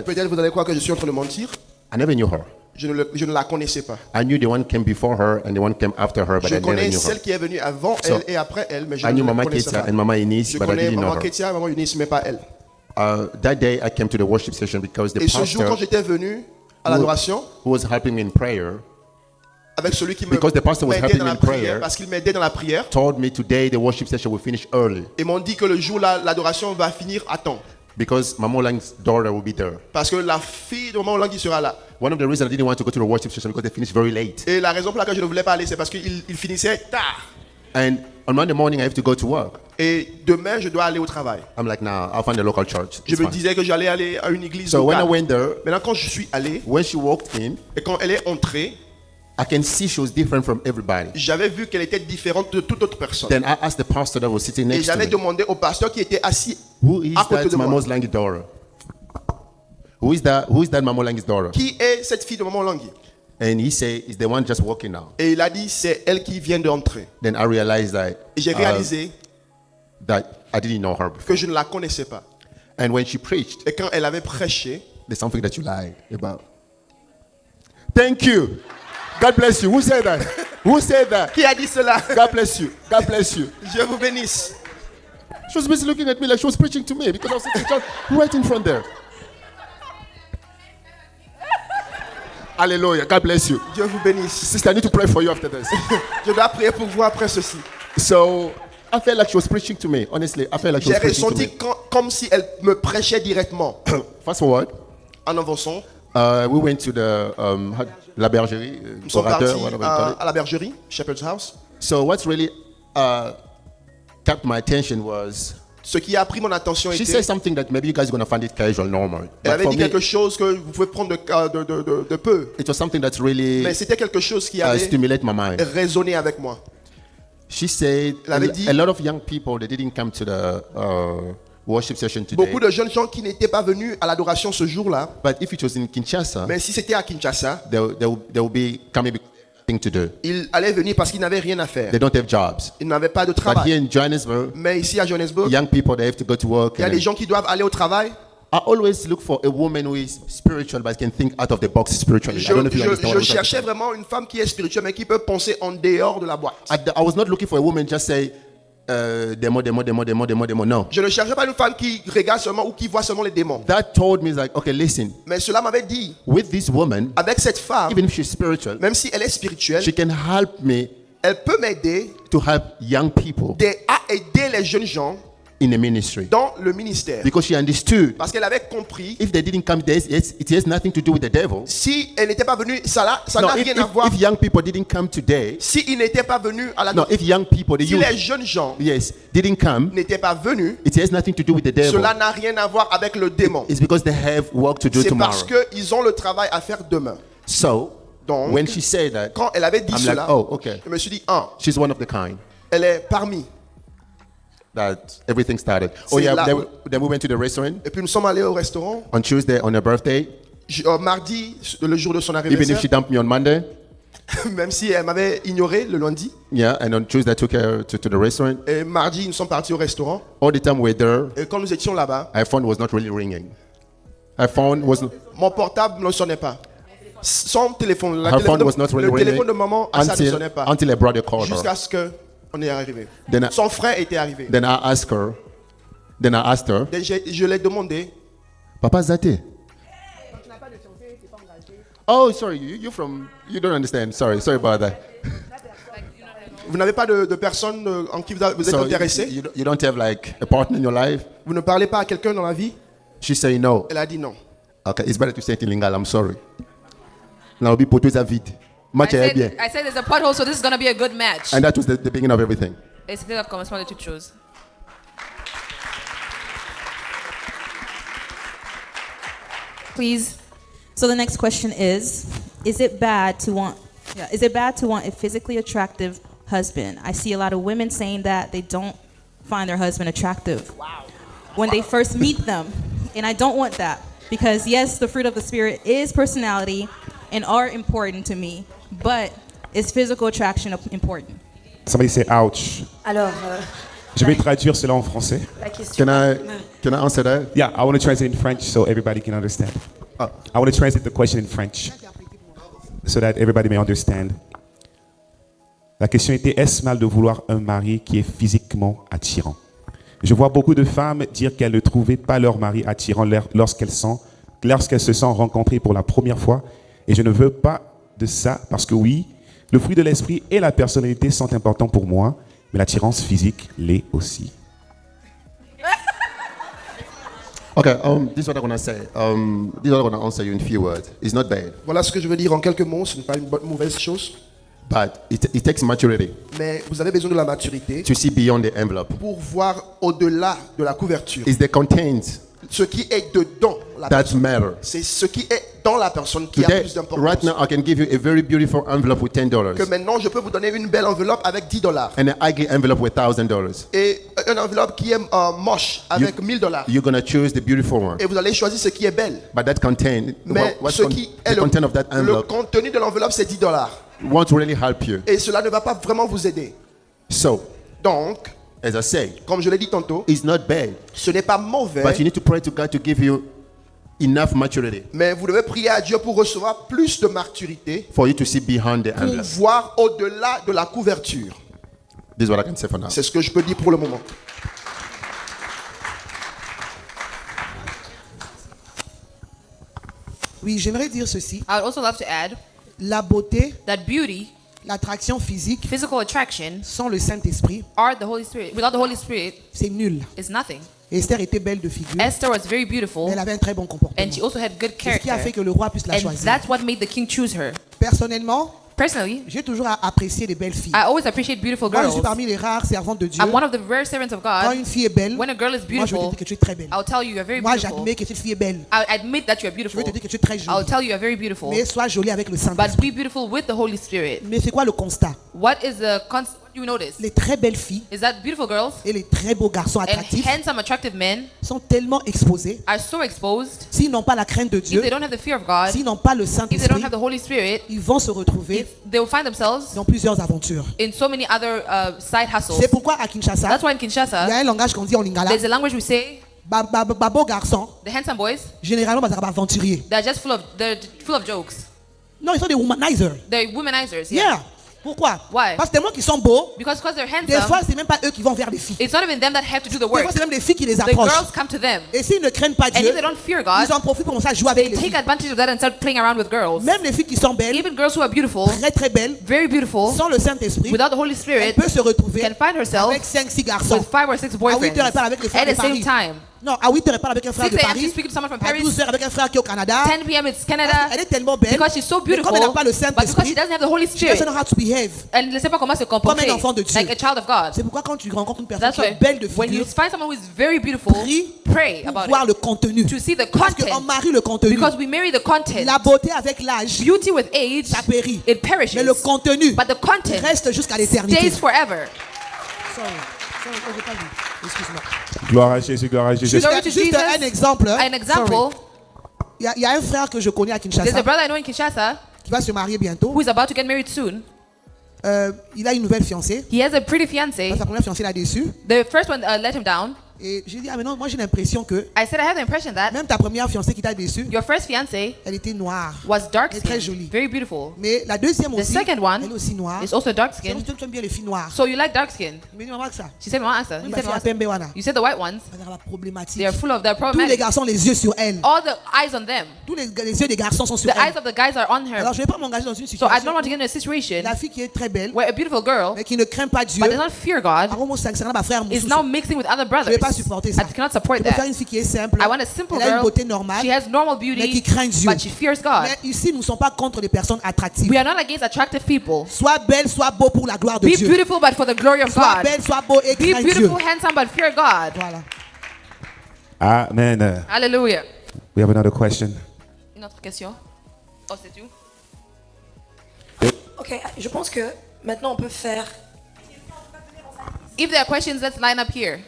S4: that.
S5: Peut-être vous allez croire que je suis en train de mentir.
S4: I never knew her.
S5: Je ne la connaissais pas.
S4: I knew the one came before her and the one came after her, but
S5: Je
S4: I never
S5: connais
S4: knew her.
S5: celle qui est venue avant
S4: So,
S5: elle et après elle, mais je
S4: I
S5: ne
S4: knew
S5: la
S4: Mama
S5: connaissais
S4: Ketia
S5: pas.
S4: and Mama Eunice,
S5: Je
S4: but I
S5: connais
S4: didn't know
S5: Maman
S4: her.
S5: Ketia et Maman Eunice, mais pas elle.
S4: That day I came to the worship session because the
S5: Et ce jour, quand
S4: pastor
S5: j'étais venu à l'adoration,
S4: who was helping me in prayer
S5: avec celui qui
S4: Because the pastor was
S5: m'aidait
S4: helping
S5: dans la
S4: in prayer.
S5: prière, parce qu'il m'aidait dans la prière,
S4: told me today the worship session will finish early
S5: et m'ont dit que le jour là, l'adoration va finir à temps.
S4: because Mama Olang's daughter will be there.
S5: Parce que la fille de Maman Olangi sera là.
S4: One of the reasons I didn't want to go to the worship session because they finished very late.
S5: Et la raison pour laquelle je ne voulais pas aller, c'est parce qu'il finissait tard.
S4: And on Monday morning I have to go to work.
S5: Et demain, je dois aller au travail.
S4: I'm like, nah, I'll find a local church.
S5: Je
S4: It's
S5: me
S4: fine.
S5: disais que j'allais aller à une église
S4: So when I
S5: locale.
S4: went there,
S5: Maintenant, quand je suis allé,
S4: when she walked in,
S5: et quand elle est entrée,
S4: I can see she was different from everybody.
S5: j'avais vu qu'elle était différente de toute autre personne.
S4: Then I asked the pastor that was sitting
S5: Et
S4: next to
S5: j'avais
S4: me,
S5: demandé au pasteur qui était assis
S4: who is
S5: à côté
S4: that
S5: de moi,
S4: Mama Olang's daughter? Who is that Mama Olang's daughter?
S5: qui est cette fille de Maman Olangi?
S4: And he said, it's the one just walking now.
S5: Et il a dit, c'est elle qui vient d'entrer.
S4: Then I realized
S5: Et j'ai réalisé
S4: that I didn't know her before.
S5: que je ne la connaissais pas.
S4: And when she preached,
S5: Et quand elle avait prêché,
S4: there's something that you lied about. Thank you. God bless you. Who said that? Who said that?
S5: qui a dit cela?
S4: God bless you. God bless you.
S5: Je vous bénisse.
S4: She was busy looking at me like she was preaching to me because I was sitting just right in front there. Hallelujah. God bless you.
S5: Dieu vous bénisse.
S4: Sister, I need to pray for you after this.
S5: Je dois prier pour vous après ceci.
S4: So I felt like she was preaching to me. Honestly, I felt like she
S5: J'ai
S4: was preaching to
S5: ressenti
S4: me.
S5: comme si elle me prêchait directement.
S4: Fast forward.
S5: En avançant,
S4: We went to the La Bergerie,
S5: nous sommes partis
S4: Orateur, whatever you call it.
S5: à la bergerie, Shepherd's House.
S4: So what's really kept my attention was
S5: Ce qui a pris mon attention
S4: she
S5: était,
S4: said something that maybe you guys are going to find it casual, normal.
S5: elle
S4: But
S5: avait
S4: for
S5: dit
S4: me,
S5: quelque chose que vous pouvez prendre de peu.
S4: it was something that really
S5: Mais c'était quelque chose qui avait
S4: stimulated my mind.
S5: résonné avec moi.
S4: She said
S5: Elle avait dit-
S4: a lot of young people, they didn't come to the worship session today.
S5: Beaucoup de jeunes gens qui n'étaient pas venus à l'adoration ce jour-là,
S4: But if it was in Kinshasa,
S5: mais si c'était à Kinshasa,
S4: they will be coming because they have thing to do.
S5: ils allaient venir parce qu'ils n'avaient rien à faire.
S4: They don't have jobs.
S5: Ils n'avaient pas de
S4: But here
S5: travail.
S4: in Johannesburg,
S5: Mais ici à Johannesburg,
S4: young people, they have to go to work.
S5: il y a
S4: and
S5: des gens qui doivent aller au travail.
S4: I always look for a woman who is spiritual but can think out of the box spiritually. I don't know if you understand what
S5: Je
S4: I'm saying.
S5: cherchais vraiment une femme qui est spirituelle, mais qui peut penser en dehors de la boîte.
S4: I was not looking for a woman just say demo. No.
S5: Je ne cherchais pas une femme qui regarde seulement ou qui voit seulement les démons.
S4: That told me like, okay, listen.
S5: Mais cela m'avait dit,
S4: With this woman,
S5: avec cette femme,
S4: even if she's spiritual,
S5: même si elle est spirituelle,
S4: she can help me
S5: elle peut m'aider
S4: to help young people
S5: à aider les jeunes gens
S4: in the ministry
S5: dans le ministère.
S4: because she understood
S5: Parce qu'elle avait compris,
S4: if they didn't come, it has nothing to do with the devil.
S5: si elle n'était pas venue, ça
S4: No,
S5: n'a rien à voir.
S4: if young people didn't come today,
S5: Si ils n'étaient pas venus à la
S4: no, if young people, the
S5: si
S4: youth,
S5: les jeunes gens
S4: yes, didn't come,
S5: n'étaient pas venus,
S4: it has nothing to do with the devil.
S5: cela n'a rien à voir avec le démon.
S4: It's because they have work to do
S5: C'est
S4: tomorrow.
S5: parce qu'ils ont le travail à faire demain.
S4: So,
S5: Donc,
S4: when she said that,
S5: quand elle avait dit
S4: I'm
S5: cela,
S4: like, oh, okay.
S5: je me suis dit, ah,
S4: She's one of the kind
S5: elle est parmi.
S4: that everything started. Oh
S5: C'est
S4: yeah,
S5: là-
S4: then we went to the restaurant
S5: Et puis nous sommes allés au restaurant.
S4: on Tuesday on her birthday.
S5: Mardi, le jour de son
S4: Even if
S5: anniversaire,
S4: she dumped me on Monday,
S5: même si elle m'avait ignoré le lundi.
S4: yeah, and on Tuesday I took her to the restaurant.
S5: Et mardi, nous sommes partis au restaurant.
S4: All the time we were there,
S5: Et quand nous étions là-bas,
S4: her phone was not really ringing. Her phone was
S5: mon portable ne sonnait pas. Son téléphone,
S4: her phone was not really
S5: le
S4: ringing
S5: téléphone de maman, ça ne sonnait pas.
S4: until a brother called her.
S5: Jusqu'à ce qu'on est arrivé.
S4: Then I-
S5: Son frère était arrivé.
S4: Then I asked her.
S5: Donc, je l'ai demandé.
S4: Papa Zate. Oh, sorry, you don't understand. Sorry about that.
S5: Vous n'avez pas de personne en qui vous êtes
S4: So
S5: intéressé?
S4: you don't have like a partner in your life?
S5: Vous ne parlez pas à quelqu'un dans la vie?
S4: She said no.
S5: Elle a dit non.
S4: Okay, it's better to say it in Lingala. I'm sorry. Now be put à vide. Match est bien.
S3: I said there's a pothole, so this is going to be a good match.
S4: And that was the beginning of everything.
S3: Et c'était le commencement de toutes choses.
S6: Please. So the next question is it bad to want a physically attractive husband? I see a lot of women saying that they don't find their husband attractive when they first meet them. And I don't want that because yes, the fruit of the spirit is personality and are important to me, but is physical attraction important?
S7: Somebody say ouch.
S8: Alors,
S7: Je vais traduire cela en français.
S8: la question.
S4: Can I answer that?
S7: Yeah, I want to translate in French so everybody can understand. I want to translate the question in French so that everybody may understand. La question était, est-ce mal de vouloir un mari qui est physiquement attirant? Je vois beaucoup de femmes dire qu'elles ne trouvaient pas leur mari attirant lorsqu'elles se sentent rencontrées pour la première fois. Et je ne veux pas de ça parce que oui, le fruit de l'esprit et la personnalité sont importants pour moi, mais l'attirance physique l'est aussi.
S4: Okay, this is what I'm gonna say. This is what I'm gonna answer you in few words. It's not bad,
S5: Voilà ce que je veux dire en quelques mots. Ce n'est pas une mauvaise chose.
S4: but it takes maturity
S5: Mais vous avez besoin de la maturité
S4: to see beyond the envelope.
S5: pour voir au-delà de la couverture.
S4: It's the content
S5: Ce qui est dedans la
S4: that
S5: personne.
S4: matter.
S5: C'est ce qui est dans la personne qui a
S4: Today,
S5: plus d'importance.
S4: right now, I can give you a very beautiful envelope with $10,
S5: Que maintenant, je peux vous donner une belle enveloppe avec $10.
S4: and an ugly envelope with $1,000.
S5: Et une enveloppe qui est moche avec $1000.
S4: You're gonna choose the beautiful one.
S5: Et vous allez choisir ce qui est belle.
S4: But that content,
S5: Mais ce qui est
S4: the content of that
S5: le
S4: envelope
S5: contenu de l'enveloppe, c'est $10.
S4: won't really help you.
S5: Et cela ne va pas vraiment vous aider.
S4: So,
S5: Donc,
S4: as I say,
S5: comme je l'ai dit tantôt,
S4: it's not bad,
S5: ce n'est pas mauvais.
S4: but you need to pray to God to give you enough maturity
S5: Mais vous devez prier à Dieu pour recevoir plus de maturité,
S4: for you to see behind the
S5: pour
S4: envelope.
S5: voir au-delà de la couverture.
S4: This is what I can say for now.
S5: C'est ce que je peux dire pour le moment.
S2: Oui, j'aimerais dire ceci.
S3: I would also love to add
S2: La beauté,
S3: that beauty,
S2: l'attraction physique,
S3: physical attraction,
S2: sans le Saint-Esprit,
S3: or the Holy Spirit, without the Holy Spirit,
S2: c'est nul.
S3: is nothing.
S2: Esther était belle de figure,
S3: Esther was very
S2: mais
S3: beautiful,
S2: elle avait un très bon comportement.
S3: and she also had good
S2: C'est ce qui a fait
S3: character.
S2: que le roi puisse la
S3: And
S2: choisir.
S3: that's what made the king choose her.
S2: Personnellement,
S3: Personally,
S2: j'ai toujours apprécié les belles filles.
S3: I always appreciate beautiful
S2: Moi, je suis
S3: girls.
S2: parmi les rares servantes de Dieu.
S3: I'm one of the rare servants of
S2: Quand
S3: God.
S2: une fille est belle,
S3: When a girl is
S2: moi, je vais te
S3: beautiful,
S2: dire que tu es très belle.
S3: I'll tell you you're very
S2: Moi,
S3: beautiful.
S2: j'admets que cette fille est belle.
S3: I'll admit that you're
S2: Je
S3: beautiful.
S2: vais te dire que tu es très
S3: I'll
S2: jolie.
S3: tell you you're very beautiful.
S2: Mais sois jolie avec le
S3: But
S2: Saint-Esprit.
S3: be beautiful with the Holy Spirit.
S2: Mais c'est quoi le constat?
S3: What is the what do you notice?
S2: Les très belles filles
S3: Is that beautiful girls
S2: et les très beaux garçons
S3: and
S2: attractifs
S3: handsome, attractive men
S2: sont tellement exposés.
S3: are so exposed.
S2: S'ils n'ont pas la crainte de
S3: If
S2: Dieu,
S3: they don't have the fear of God,
S2: s'ils n'ont pas le
S3: if they don't
S2: Saint-Esprit,
S3: have the Holy Spirit,
S2: ils vont se retrouver
S3: they will find themselves
S2: dans plusieurs aventures.
S3: in so many other side hustles.
S2: C'est pourquoi à Kinshasa,
S3: That's why in
S2: il y a
S3: Kinshasa,
S2: un langage qu'on dit en lingala.
S3: there's a language we say,
S2: Beau garçon,
S3: the handsome boys,
S2: généralement, ils sont aventuriers.
S3: they're just they're full of jokes.
S2: Non, ils sont des womanizers.
S3: They're womanizers.
S2: Yeah. Pourquoi?
S3: Why?
S2: Parce que tellement qu'ils sont beaux,
S3: Because they're
S2: des fois,
S3: handsome,
S2: c'est même pas eux qui vont vers les filles.
S3: it's not even them that have to do the
S2: Des
S3: work.
S2: fois, c'est même les filles qui les
S3: The
S2: approchent.
S3: girls come to them.
S2: Et s'ils ne craignent pas
S3: And
S2: Dieu,
S3: if they don't fear God,
S2: ils en profitent pour commencer à jouer avec
S3: they
S2: les
S3: take
S2: filles.
S3: advantage of that and start playing around with girls.
S2: Même les filles qui sont belles,
S3: Even girls who are beautiful,
S2: très très belles,
S3: very beautiful,
S2: sans le Saint-Esprit,
S3: without the Holy
S2: elle
S3: Spirit,
S2: peut se retrouver
S3: can find herself
S2: avec 5-6 garçons.
S3: with 5 or 6
S2: À 8
S3: boyfriends
S2: heures, elle parle avec les frères
S3: at
S2: de
S3: the same
S2: Paris.
S3: time.
S2: Non, à 8 heures, elle parle avec un frère
S3: 6
S2: de
S3: a.m.
S2: Paris.
S3: she's speaking to someone from
S2: À
S3: Paris.
S2: 12 heures, avec un frère qui est au Canada.
S3: 10 p.m. it's Canada.
S2: Elle est tellement belle.
S3: Because she's so
S2: Mais
S3: beautiful,
S2: comme elle n'a pas le
S3: but because
S2: Saint-Esprit,
S3: she doesn't have the Holy
S2: she
S3: Spirit,
S2: doesn't know how to behave.
S3: elle ne sait pas comment se comporter,
S2: Comme un enfant de Dieu.
S3: like a child of God.
S2: C'est pourquoi quand tu rencontres une personne
S3: That's
S2: qui est
S3: why
S2: belle de
S3: when you
S2: figure,
S3: find someone who is very beautiful,
S2: prie
S3: pray
S2: pour
S3: about
S2: voir
S3: it,
S2: le contenu.
S3: to see the
S2: Parce qu'on
S3: content,
S2: marie le contenu.
S3: because we marry the content.
S2: La beauté avec l'âge,
S3: Beauty with age,
S2: ça périt.
S3: it perishes,
S2: Mais le contenu
S3: but the content
S2: reste jusqu'à l'éternité.
S3: stays forever.
S2: Sorry, oh, j'ai pas vu. Excuse-moi.
S7: Gloire à Jésus, gloire à Jésus.
S3: Glory to
S2: Juste
S3: Jesus.
S2: un exemple.
S3: An example,
S2: Sorry. Il y a un frère que je connais à
S3: there's a
S2: Kinshasa
S3: brother I know in Kinshasa
S2: qui va se marier bientôt.
S3: who is about to get married soon.
S2: Il a une nouvelle fiancée.
S3: He has a pretty fiancée.
S2: Sa première fiancée l'a déçu.
S3: The first one let him down.
S2: Et j'ai dit, ah mais non, moi j'ai l'impression que
S3: I said I have the impression that
S2: même ta première fiancée qui t'a déçu,
S3: your first fiancée
S2: elle était noire.
S3: was dark
S2: Elle est très
S3: skinned,
S2: jolie.
S3: very beautiful.
S2: Mais la deuxième
S3: The
S2: aussi,
S3: second one
S2: elle est aussi noire.
S3: is also dark
S2: Tu
S3: skinned.
S2: aimes bien les filles noires.
S3: So you like dark skinned?
S2: Mais dis-moi que ça.
S3: She said, Mama answer. He said,
S2: Parce
S3: "Mama,
S2: que la pembe wana.
S3: you said the white ones,
S2: La problématique.
S3: they are full of, they're
S2: Tous les
S3: problematic.
S2: garçons ont les yeux sur elle.
S3: All the eyes on them.
S2: Tous les yeux des garçons sont sur
S3: The eyes
S2: elle.
S3: of the guys are on her.
S2: Alors je ne vais pas m'engager dans une
S3: So I
S2: situation.
S3: don't want to get in a situation
S2: La fille qui est très belle,
S3: where a beautiful girl,
S2: mais qui ne craint pas Dieu,
S3: but does not fear God,
S2: Aromo Sangsana, ma frère
S3: is
S2: Moussou,
S3: now mixing with other
S2: je ne
S3: brothers.
S2: vais pas supporter ça.
S3: I cannot support
S2: Je préfère
S3: that.
S2: une fille qui est simple.
S3: I want a simple
S2: Elle a une
S3: girl.
S2: beauté normale,
S3: She has normal
S2: mais qui
S3: beauty,
S2: craint Dieu.
S3: but she fears God.
S2: Mais ici, nous ne sommes pas contre les personnes attractives.
S3: We are not against attractive people.
S2: Sois belle, sois beau pour la gloire de
S3: Be
S2: Dieu.
S3: beautiful, but for the glory of
S2: Sois
S3: God.
S2: belle, sois beau et
S3: Be
S2: crains Dieu.
S3: beautiful, handsome, but fear God.
S2: Voilà.
S7: Amen.
S3: Hallelujah.
S7: We have another question.
S3: Une autre question? Oh, c'est tout?
S8: Ok, je pense que maintenant on peut faire.
S3: If there are questions, let's line up here.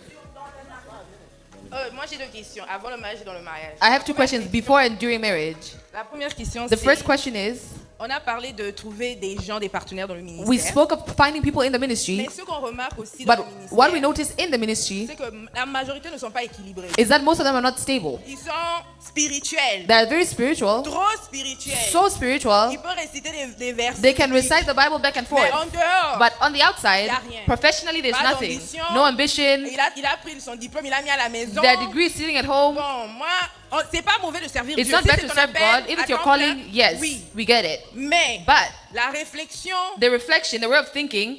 S9: Moi j'ai deux questions, avant le mariage et dans le mariage.
S3: I have two questions before and during marriage.
S9: La première question
S3: The
S9: c'est
S3: first question is,
S9: On a parlé de trouver des gens, des partenaires dans le
S3: We
S9: ministère.
S3: spoke of finding people in the ministry,
S9: Mais ce qu'on remarque aussi dans
S3: but
S9: le
S3: what we
S9: ministère,
S3: notice in the ministry
S9: c'est que la majorité ne sont pas équilibrés.
S3: is that most of them are not stable.
S9: Ils sont spirituels,
S3: They are very spiritual,
S9: trop spirituels.
S3: so spiritual,
S9: Ils peuvent réciter des versets.
S3: they can recite the Bible back and
S9: Mais
S3: forth.
S9: en dehors,
S3: But on the outside,
S9: Y a rien.
S3: professionally, there's
S9: Pas
S3: nothing.
S9: d'ambition.
S3: No ambition.
S9: il a pris son diplôme, il a mis à la maison.
S3: Their degree is sitting at home.
S9: Bon, moi, c'est pas mauvais de servir
S3: It's
S9: Dieu.
S3: not
S9: Si
S3: bad
S9: c'est
S3: to
S9: ton
S3: serve
S9: appel,
S3: God. If it's your
S9: à temps
S3: calling,
S9: plein,
S3: yes,
S9: oui.
S3: we get it.
S9: Mais
S3: But
S9: la réflexion,
S3: the reflection, the way of thinking,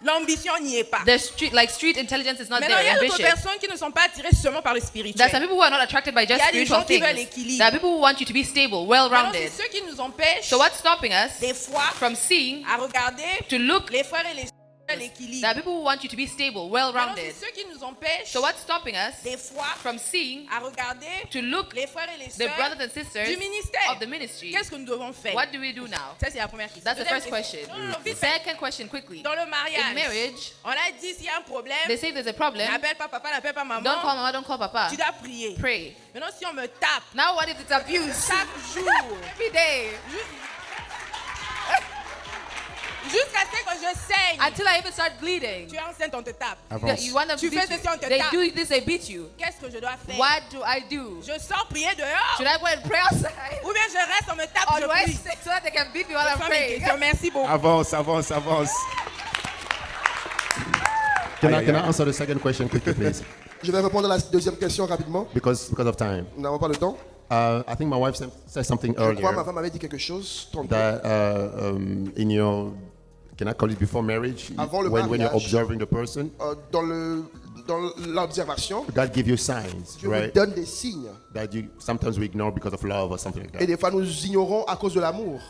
S9: l'ambition n'y est pas.
S3: the street intelligence is not
S9: Maintenant, il y
S3: there.
S9: a d'autres
S3: Ambition.
S9: personnes qui ne sont pas attirées seulement par le spirituel.
S3: There are some people who are not attracted by just
S9: Il y a des
S3: spiritual
S9: gens qui veulent
S3: things.
S9: l'équilibre.
S3: There are people who want you to be stable,
S9: Maintenant,
S3: well-rounded.
S9: c'est ce qui nous empêche
S3: So what's stopping us
S9: des fois
S3: from seeing,
S9: à regarder
S3: to look?
S9: les frères et les sœurs
S3: There
S9: l'équilibre.
S3: are people who want you to be stable,
S9: Maintenant,
S3: well-rounded.
S9: c'est ce qui nous empêche
S3: So what's stopping us
S9: des fois
S3: from seeing,
S9: à regarder
S3: to look
S9: les frères et les
S3: the
S9: sœurs
S3: brothers and sisters
S9: du ministère.
S3: of the ministry?
S9: Qu'est-ce que nous devons faire?
S3: What do we do now?
S9: Ça, c'est la première question.
S3: That's the
S9: Deuxième
S3: first question.
S9: Non, vite fait.
S3: Second question, quickly.
S9: Dans le
S3: In
S9: mariage,
S3: marriage,
S9: on a dit s'il y a un problème,
S3: they say there's a problem.
S9: n'appelle pas papa, n'appelle pas maman.
S3: Don't call mama, don't call papa.
S9: Tu dois prier.
S3: Pray.
S9: Maintenant, si on me tape
S3: Now what if it's abuse?
S9: chaque jour,
S3: Every day.
S9: jusqu'à ce que je saigne,
S3: Until I even start bleeding.
S9: tu es enceinte, on te tape.
S3: You want them to
S9: Tu
S3: beat
S9: fais
S3: you.
S9: ceci, on te
S3: They
S9: tape.
S3: do this, they beat you.
S9: Qu'est-ce que je dois faire?
S3: What do I do?
S9: Je sors prier dehors
S3: Should I go and pray outside?
S9: ou bien je reste, on me tape,
S3: Or
S9: je
S3: do I
S9: prie.
S3: stay so that they can beat me while
S9: Ce
S3: I'm
S9: sont mes
S3: praying?
S9: questions. Merci beaucoup.
S4: Avance, avance, avance. Can I answer the second question quickly, please?
S5: Je vais répondre à la deuxième question rapidement.
S4: Because of time.
S5: Nous n'avons pas le temps.
S4: I think my wife said something
S5: Je crois que ma
S4: earlier
S5: femme avait dit quelque chose tantôt.
S4: that in your, can I call it before marriage?
S5: Avant le
S4: when you're
S5: mariage.
S4: observing the person,
S5: Dans l'observation,
S4: God give you signs,
S5: Dieu vous
S4: right?
S5: donne des signes.
S4: That you sometimes we ignore because of love or something like
S5: Et
S4: that.
S5: des fois, nous ignorons à cause de l'amour.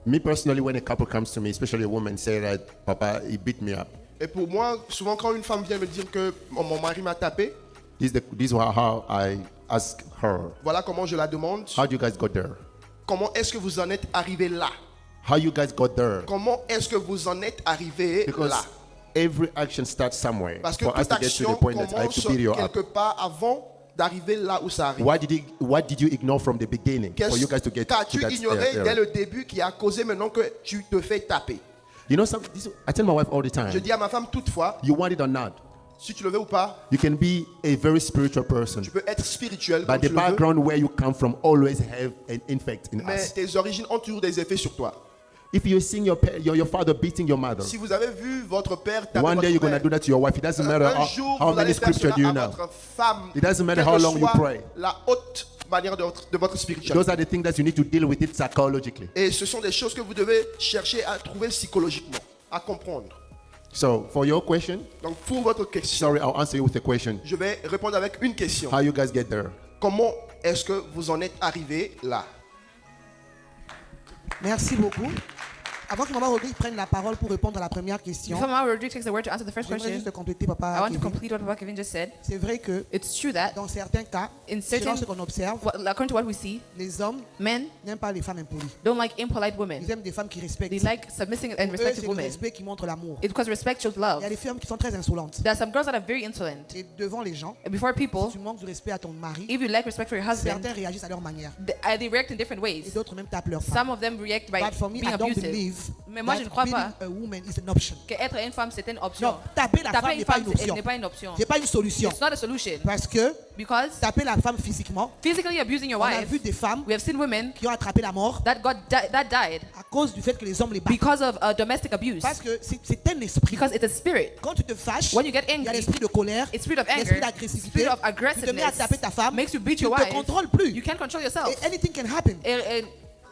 S4: Me personally, when a couple comes to me, especially a woman, say that Papa, he beat me up.
S5: Et pour moi, souvent quand une femme vient me dire que mon mari m'a tapé,
S4: This is how I ask her.
S5: voilà comment je la demande.
S4: How do you guys got there?
S5: Comment est-ce que vous en êtes arrivé là?
S4: How you guys got there?
S5: Comment est-ce que vous en êtes arrivé
S4: Because
S5: là?
S4: every action starts somewhere.
S5: Parce que
S4: For us
S5: toute
S4: to get to
S5: action
S4: the point that I have
S5: commence
S4: to beat you
S5: quelque
S4: up.
S5: part avant d'arriver là où ça arrive.
S4: What did you ignore from the beginning for you guys to get to
S5: Qu'as-tu
S4: that
S5: ignoré
S4: area?
S5: dès le début qui a causé maintenant que tu te fais taper?
S4: You know something? I tell my wife all the
S5: Je
S4: time.
S5: dis à ma femme toutefois,
S4: You want it or not,
S5: si tu le veux ou pas,
S4: you can be a very spiritual person,
S5: tu peux être spirituel
S4: but
S5: comme
S4: the
S5: tu le veux,
S4: background where you come from always have an effect in
S5: mais
S4: us.
S5: tes origines ont toujours des effets sur toi.
S4: If you see your father beating your mother,
S5: Si vous avez vu votre père taper
S4: one day
S5: votre
S4: you're gonna
S5: mère,
S4: do that to your wife. It doesn't matter
S5: un jour
S4: how
S5: vous
S4: many
S5: allez faire
S4: scriptures
S5: cela
S4: do you
S5: à
S4: know.
S5: votre femme,
S4: It doesn't matter
S5: quelle
S4: how
S5: que
S4: long you
S5: soit
S4: pray.
S5: la haute manière de votre spiritualité.
S4: Those are the things that you need to deal with it psychologically.
S5: Et ce sont des choses que vous devez chercher à trouver psychologiquement, à comprendre.
S4: So for your question,
S5: Donc pour votre question,
S4: sorry, I'll answer you with a question.
S5: je vais répondre avec une question.
S4: How you guys get there?
S5: Comment est-ce que vous en êtes arrivé là?
S2: Merci beaucoup. Avant que Maman Rodrigue prenne la parole pour répondre à la première question,
S3: Before Mama Rodrigue takes the word to answer the first
S2: j'aimerais
S3: question,
S2: juste compléter
S3: I
S2: Papa
S3: want to
S2: Kevin.
S3: complete what Papa Kevin just said.
S2: C'est vrai que
S3: It's true that
S2: dans certains cas,
S3: in
S2: selon
S3: certain,
S2: ce qu'on observe,
S3: according to what we see,
S2: les hommes
S3: men
S2: n'aiment pas les femmes impolies.
S3: don't like impolite
S2: Ils
S3: women.
S2: aiment des femmes qui respectent.
S3: They like submissive and
S2: Eux, c'est
S3: respectful
S2: le
S3: women.
S2: respect qui montre l'amour.
S3: It's because respect shows love.
S2: Il y a des femmes qui sont très insolentes.
S3: There are some girls that are very insolent.
S2: Et devant les gens,
S3: And before
S2: si
S3: people,
S2: tu manques du respect à ton mari,
S3: if you lack respect for your husband,
S2: certains réagissent à leur manière.
S3: they react in different
S2: Et
S3: ways.
S2: d'autres même tapent leur femme.
S3: Some of them react by
S2: But for me,
S3: being
S2: I don't
S3: abusive.
S2: believe
S3: Mais moi, je ne
S2: that
S3: crois
S2: being
S3: pas
S2: a woman is an option.
S3: que être une femme, c'est une option.
S2: Non, taper la femme
S3: Taper
S2: n'est
S3: une
S2: pas
S3: femme
S2: une option.
S3: n'est pas une option.
S2: C'est pas une solution.
S3: It's not a solution.
S2: Parce que
S3: Because
S2: taper la femme physiquement,
S3: physically abusing your
S2: on a
S3: wife,
S2: vu des femmes
S3: we have seen women
S2: qui ont attrapé la mort
S3: that died
S2: à cause du fait que les hommes les battent.
S3: because of domestic abuse.
S2: Parce que c'est un esprit.
S3: Because it's a spirit.
S2: Quand tu te fâches,
S3: When you get
S2: il y a
S3: angry,
S2: l'esprit de colère,
S3: it's spirit of
S2: l'esprit
S3: anger,
S2: d'agressivité.
S3: spirit of
S2: Tu te mets à
S3: aggressiveness
S2: taper ta femme,
S3: makes you beat
S2: tu
S3: your
S2: ne te
S3: wife.
S2: contrôles plus.
S3: You can't control yourself.
S2: Et anything can happen.
S3: And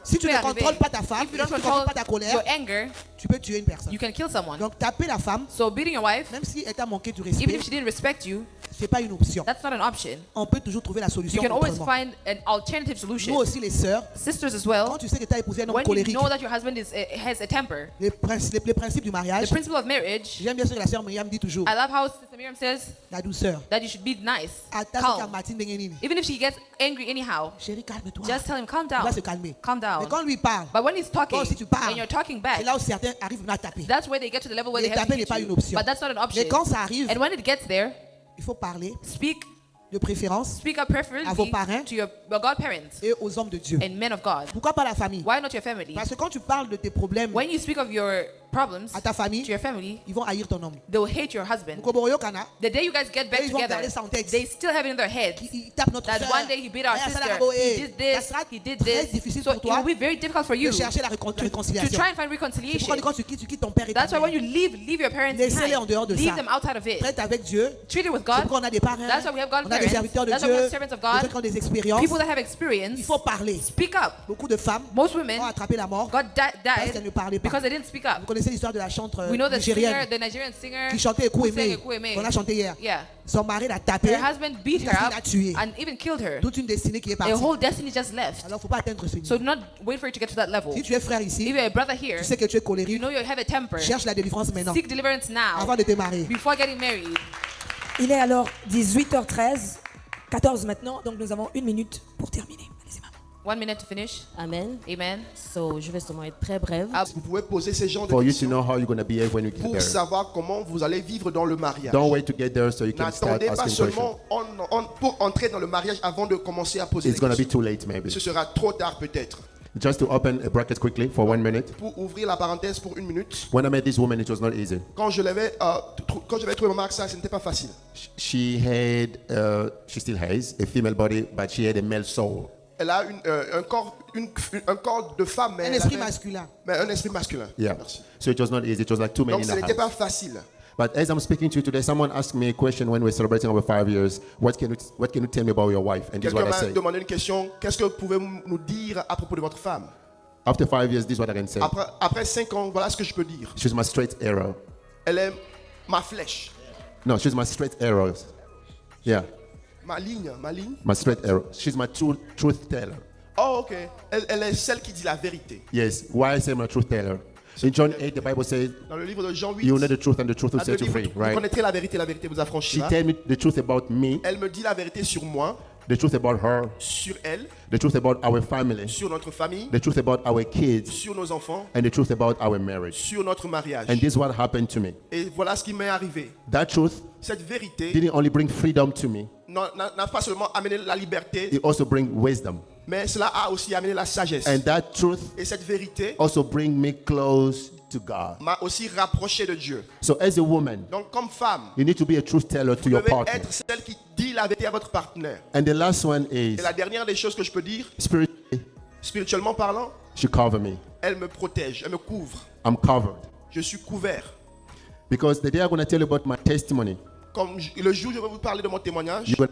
S2: Si tu
S3: peut
S2: ne
S3: arriver.
S2: contrôles pas ta femme,
S3: If
S2: si
S3: you
S2: tu
S3: don't
S2: ne contrôles
S3: control
S2: pas ta colère,
S3: your anger,
S2: tu peux tuer une personne.
S3: you can kill someone.
S2: Donc taper la femme,
S3: So beating your wife,
S2: même si elle t'a manqué du
S3: even
S2: respect,
S3: if she didn't respect you,
S2: c'est pas une option.
S3: that's not an option.
S2: On peut toujours trouver la
S3: You
S2: solution
S3: can always
S2: autrement.
S3: find an alternative
S2: Nous
S3: solution.
S2: aussi les sœurs,
S3: Sisters as
S2: quand
S3: well,
S2: tu sais que tu as épousé un homme
S3: when you
S2: colérique,
S3: know that your husband has a temper,
S2: les principes du
S3: the
S2: mariage,
S3: principle of marriage,
S2: j'aime bien ce que la sœur Myriam dit toujours,
S3: I love how Sister Miriam says
S2: la douceur.
S3: that you should be nice,
S2: Attends qu'à
S3: calm.
S2: Martine Bengenini.
S3: Even if she gets angry anyhow,
S2: Chérie, calme-toi.
S3: just tell him, calm
S2: Il
S3: down,
S2: va se calmer.
S3: calm
S2: Mais
S3: down.
S2: quand lui parle,
S3: But when he's talking
S2: toi aussi tu parles,
S3: and you're talking
S2: c'est
S3: back,
S2: là où certains arrivent à taper.
S3: that's where they get to the level where
S2: Et
S3: they have to
S2: taper n'est
S3: hit
S2: pas
S3: you.
S2: une option.
S3: But that's not an option.
S2: Mais quand ça arrive,
S3: And when it gets there,
S2: il faut parler
S3: speak
S2: de préférence
S3: Speak up preferably
S2: à vos parents
S3: to your godparents
S2: et aux hommes de Dieu.
S3: and men of God.
S2: Pourquoi pas la famille?
S3: Why not your family?
S2: Parce que quand tu parles de tes problèmes
S3: When you speak of your problems
S2: à ta
S3: to
S2: famille,
S3: your family,
S2: ils vont haïr ton homme.
S3: they will hate your husband.
S2: Mukoboroyo kana,
S3: The day you guys get back
S2: ils vont
S3: together,
S2: garder ça en tête.
S3: they still have it in their heads
S2: Ils tapent notre
S3: that
S2: sœur.
S3: one day he beat our
S2: Eh, ça
S3: sister,
S2: là,
S3: he did
S2: ça
S3: this,
S2: sera
S3: he did
S2: très
S3: this.
S2: difficile
S3: So
S2: pour
S3: it
S2: toi
S3: will be very difficult for
S2: de
S3: you
S2: chercher la
S3: to
S2: réconciliation.
S3: try and find
S2: C'est
S3: reconciliation.
S2: pourquoi quand tu quittes ton père et ta
S3: That's why when
S2: mère,
S3: you leave your parents
S2: laissez-les en
S3: behind.
S2: dehors de
S3: Leave
S2: ça.
S3: them outside of it.
S2: Traite avec Dieu.
S3: Treat it with
S2: C'est
S3: God.
S2: pourquoi on a des parents,
S3: That's why we have
S2: on a des
S3: godparents.
S2: serviteurs de
S3: That's why we
S2: Dieu,
S3: have servants of
S2: des gens
S3: God.
S2: qui ont des expériences.
S3: People that have
S2: Il
S3: experience.
S2: faut parler.
S3: Speak up.
S2: Beaucoup de femmes
S3: Most women
S2: ont attrapé la mort
S3: got
S2: parce qu'elles
S3: died
S2: ne parlaient pas.
S3: because they didn't speak up.
S2: Vous connaissez l'histoire de la chanteuse
S3: We know the singer,
S2: nigérienne
S3: the Nigerian singer
S2: qui chantait Ekou
S3: who sang
S2: Aimé.
S3: Ekou Aimé.
S2: On a chanté hier.
S3: Yeah.
S2: Son mari l'a tapé.
S3: Her husband beat
S2: Jusqu'à
S3: her
S2: ce qu'il
S3: up
S2: l'a tuée.
S3: and even killed her.
S2: Toute une destinée qui est
S3: A
S2: partie.
S3: whole destiny just left.
S2: Alors, faut pas atteindre ce
S3: So
S2: niveau.
S3: do not wait for it to get to that level.
S2: Si tu es frère
S3: If
S2: ici,
S3: you're a brother here,
S2: tu sais que tu es
S3: you
S2: colérique,
S3: know you have a temper.
S2: cherche la délivrance maintenant,
S3: Seek deliverance now
S2: avant de te marier.
S3: before getting married.
S8: Il est alors 18h13, 14 maintenant, donc nous avons 1 minute pour terminer. Allez-y, maman.
S3: 1 minute to finish.
S10: Amen.
S3: Amen.
S10: So, je vais seulement être très brève.
S5: Vous pouvez poser ces genres de
S4: For you to
S5: questions
S4: know how you're going to behave when you get
S5: pour
S4: there.
S5: savoir comment vous allez vivre dans le mariage.
S4: Don't wait to get there so you can start
S5: N'attendez pas
S4: asking questions.
S5: seulement pour entrer dans le mariage avant de commencer à poser
S4: It's
S5: des
S4: going to be
S5: questions.
S4: too late, maybe.
S5: Ce sera trop tard peut-être.
S4: Just to open a bracket quickly for 1 minute.
S5: Pour ouvrir la parenthèse pour 1 minute,
S4: When I met this woman, it was not easy.
S5: quand je l'avais trouvé maman Aksa, ce n'était pas facile.
S4: She still has a female body, but she had a male soul.
S5: Elle a un corps de femme, mais
S2: Un
S5: elle
S2: esprit
S5: avait-
S2: masculin.
S5: mais un esprit masculin.
S4: Yeah.
S5: Merci.
S4: So it was not easy. It was like too many
S5: Donc
S4: in
S5: ce
S4: the
S5: n'était pas
S4: house.
S5: facile.
S4: But as I'm speaking to you today, someone asked me a question when we're celebrating our 5 years. What can you tell me about your wife? And this is
S5: Quelqu'un
S4: what I
S5: m'a
S4: say.
S5: demandé une question. Qu'est-ce que pouvez-vous nous dire à propos de votre femme?
S4: After 5 years, this is what I can say.
S5: Après 5 ans, voilà ce que je peux dire.
S4: She's my straight arrow.
S5: Elle est ma flèche,
S4: No, she's my straight arrow. Yeah,
S5: ma ligne.
S4: my straight arrow. She's my truth teller.
S5: Oh, ok. Elle est celle qui dit la vérité.
S4: Yes. Why I say my truth teller? In John 8, the Bible says,
S5: Dans le livre de Jean 8,
S4: "You know the truth, and the truth will
S5: la Bible
S4: set you
S5: dit,
S4: free."
S5: vous
S4: Right?
S5: connaîtrez la vérité vous
S4: She
S5: affranchira.
S4: tell me the truth about me,
S5: Elle me dit la vérité sur moi,
S4: the truth about her,
S5: sur elle,
S4: the truth about our family,
S5: sur notre famille,
S4: the truth about our kids,
S5: sur nos enfants,
S4: and the truth about our marriage.
S5: sur notre mariage.
S4: And this is what happened to me.
S5: Et voilà ce qui m'est arrivé.
S4: That truth
S5: Cette vérité
S4: didn't only bring freedom to me,
S5: n'a pas seulement amené la liberté,
S4: it also bring wisdom.
S5: mais cela a aussi amené la sagesse.
S4: And that truth
S5: Et cette vérité
S4: also bring me close to God.
S5: m'a aussi rapproché de Dieu.
S4: So as a woman,
S5: Donc comme femme,
S4: you need to be a truth teller to
S5: vous
S4: your
S5: devez
S4: partner.
S5: être celle qui dit la vérité à votre partenaire.
S4: And the last one is
S5: Et la dernière des choses que je peux dire,
S4: spiritually,
S5: spirituellement parlant,
S4: she cover me.
S5: elle me protège, elle me couvre.
S4: I'm covered.
S5: Je suis couvert.
S4: Because the day I'm going to tell you about my testimony,
S5: Comme le jour où je vais vous parler de mon témoignage,
S4: you're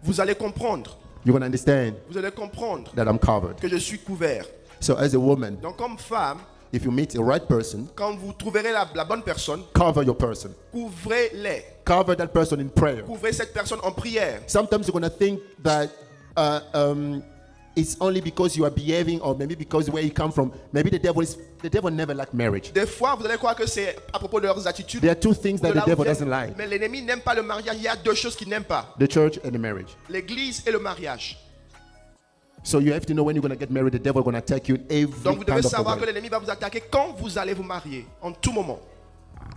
S5: vous allez comprendre,
S4: going to understand
S5: vous allez comprendre
S4: that I'm covered.
S5: que je suis couvert.
S4: So as a woman,
S5: Donc comme femme,
S4: if you meet the right person,
S5: quand vous trouverez la bonne personne,
S4: cover your person.
S5: couvrez-les.
S4: Cover that person in prayer.
S5: Couvrez cette personne en prière.
S4: Sometimes you're going to think that it's only because you are behaving, or maybe because where you come from. Maybe the devil never liked marriage.
S5: Des fois, vous allez croire que c'est à propos de leurs attitudes.
S4: There are two things
S5: de
S4: that
S5: là
S4: the
S5: où
S4: devil
S5: viennent.
S4: doesn't like:
S5: Mais l'ennemi n'aime pas le mariage. Il y a deux choses qu'il n'aime pas.
S4: the church and the marriage.
S5: L'église et le mariage.
S4: So you have to know when you're going to get married, the devil is going to attack you in every
S5: Donc vous devez
S4: kind of
S5: savoir que
S4: way.
S5: l'ennemi va vous attaquer quand vous allez vous marier. En tout moment.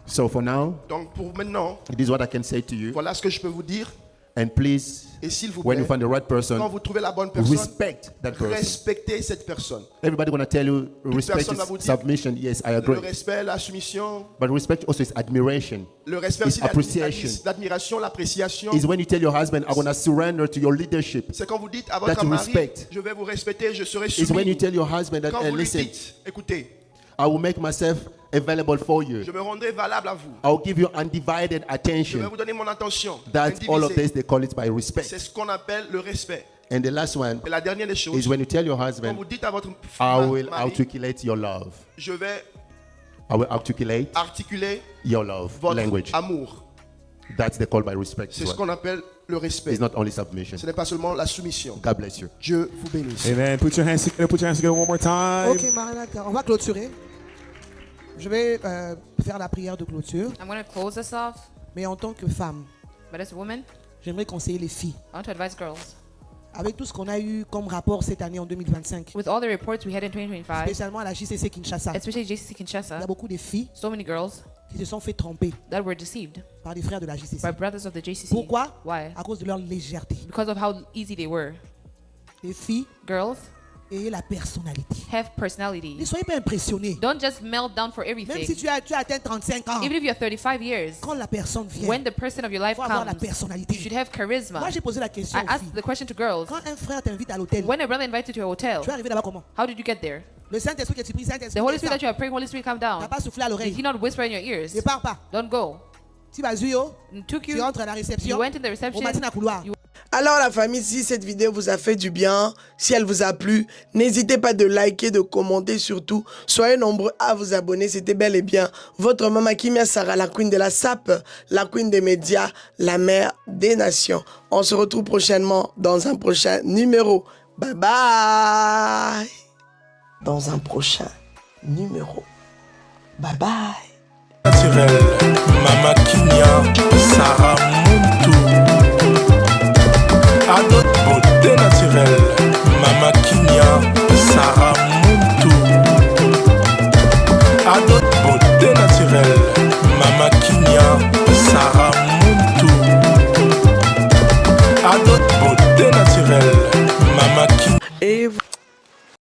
S4: So for now,
S5: Donc pour maintenant,
S4: this is what I can say to you.
S5: voilà ce que je peux vous dire.
S4: And please,
S5: Et s'il vous
S4: when you
S5: plaît,
S4: find the right
S5: quand
S4: person,
S5: vous trouvez la bonne personne,
S4: respect that person.
S5: respectez cette personne.
S4: Everybody going to tell you respect
S5: personne va vous
S4: is
S5: dire
S4: submission. Yes, I
S5: Le
S4: agree.
S5: respect, la soumission,
S4: But respect also is admiration.
S5: le respect
S4: It's
S5: aussi,
S4: appreciation.
S5: l'admiration, l'appréciation.
S4: Is when you tell your husband, I'm going to surrender to your leadership.
S5: C'est quand vous dites à
S4: That
S5: votre
S4: you
S5: mari,
S4: respect.
S5: je vais vous respecter, je serai
S4: Is when you
S5: soumis.
S4: tell your husband that,
S5: Quand
S4: hey,
S5: vous lui
S4: listen,
S5: dites, écoutez,
S4: I will make myself available for you.
S5: je me rendrai valable à vous.
S4: I will give you undivided
S5: Je vais
S4: attention.
S5: vous donner mon attention.
S4: That's all of
S5: indivisée.
S4: this, they call it by respect.
S5: C'est ce qu'on appelle le respect.
S4: And the last one
S5: Et la dernière des choses,
S4: is when you tell your
S5: quand
S4: husband,
S5: vous dites à votre
S4: I will
S5: mari,
S4: articulate your love.
S5: je vais
S4: I will articulate
S5: articuler
S4: your love
S5: votre
S4: language.
S5: amour.
S4: That's the call by respect.
S5: C'est
S4: as
S5: ce
S4: well.
S5: qu'on appelle le respect.
S4: It's not only submission.
S5: Ce n'est pas seulement la soumission.
S4: God bless you.
S5: Dieu vous bénisse.
S7: Amen. Put your hands together one more time.
S2: Ok, Maranatha, on va clôturer. Je vais faire la prière de clôture,
S3: I'm going to close this off,
S2: mais en tant que femme,
S3: but as a woman,
S2: j'aimerais conseiller les filles.
S3: I want to advise girls.
S2: Avec tout ce qu'on a eu comme rapport cette année en 2025,
S3: With all the reports we had in 2025,
S2: spécialement à la JCC Kinshasa,
S3: especially JCC
S2: il y
S3: Kinshasa,
S2: a beaucoup de filles
S3: so many girls
S2: qui se sont fait tromper
S3: that were deceived
S2: par des frères de la JCC.
S3: by brothers of the JCC.
S2: Pourquoi?
S3: Why?
S2: À cause de leur légèreté.
S3: Because of how easy they were.
S2: Les filles,
S3: Girls
S2: ayez la personnalité.
S3: have personality.
S2: Ne soyez pas impressionnés.
S3: Don't just melt down for
S2: Même si
S3: everything.
S2: tu as atteint 35 ans,
S3: Even if you're 35 years,
S2: quand la personne vient,
S3: when the person of your life
S2: il faut avoir la
S3: comes,
S2: personnalité.
S3: you should have charisma.
S2: Moi, j'ai posé la question
S3: I
S2: aux
S3: asked
S2: filles.
S3: the question to girls.
S2: Quand un frère t'invite à l'hôtel,
S3: When a brother invites you to a hotel,
S2: tu es arrivé là-bas comment?
S3: how did you get there?
S2: Le Saint-Esprit que tu pries, Saint-Esprit,
S3: The Holy Spirit
S2: descends.
S3: that you are praying, Holy Spirit, come
S2: T'as
S3: down.
S2: pas soufflé à
S3: Did
S2: l'oreille.
S3: he not whisper in your ears?
S2: Ne pars pas.
S3: Don't go.
S2: Tu vas Zuyo,
S3: Took
S2: tu
S3: you.
S2: rentres à la réception.
S3: You went in the reception.
S2: Au matin à couloir.
S1: Alors la famille, si cette vidéo vous a fait du bien, si elle vous a plu, n'hésitez pas de liker, de commenter surtout. Soyez nombreux à vous abonner. C'était bel et bien votre Mama Kimia Sarah, la queen de la SAP, la queen des médias, la mère des nations. On se retrouve prochainement dans un prochain numéro. Bye bye. Dans un prochain numéro. Bye bye.
S11: Naturel, Mama Kimia.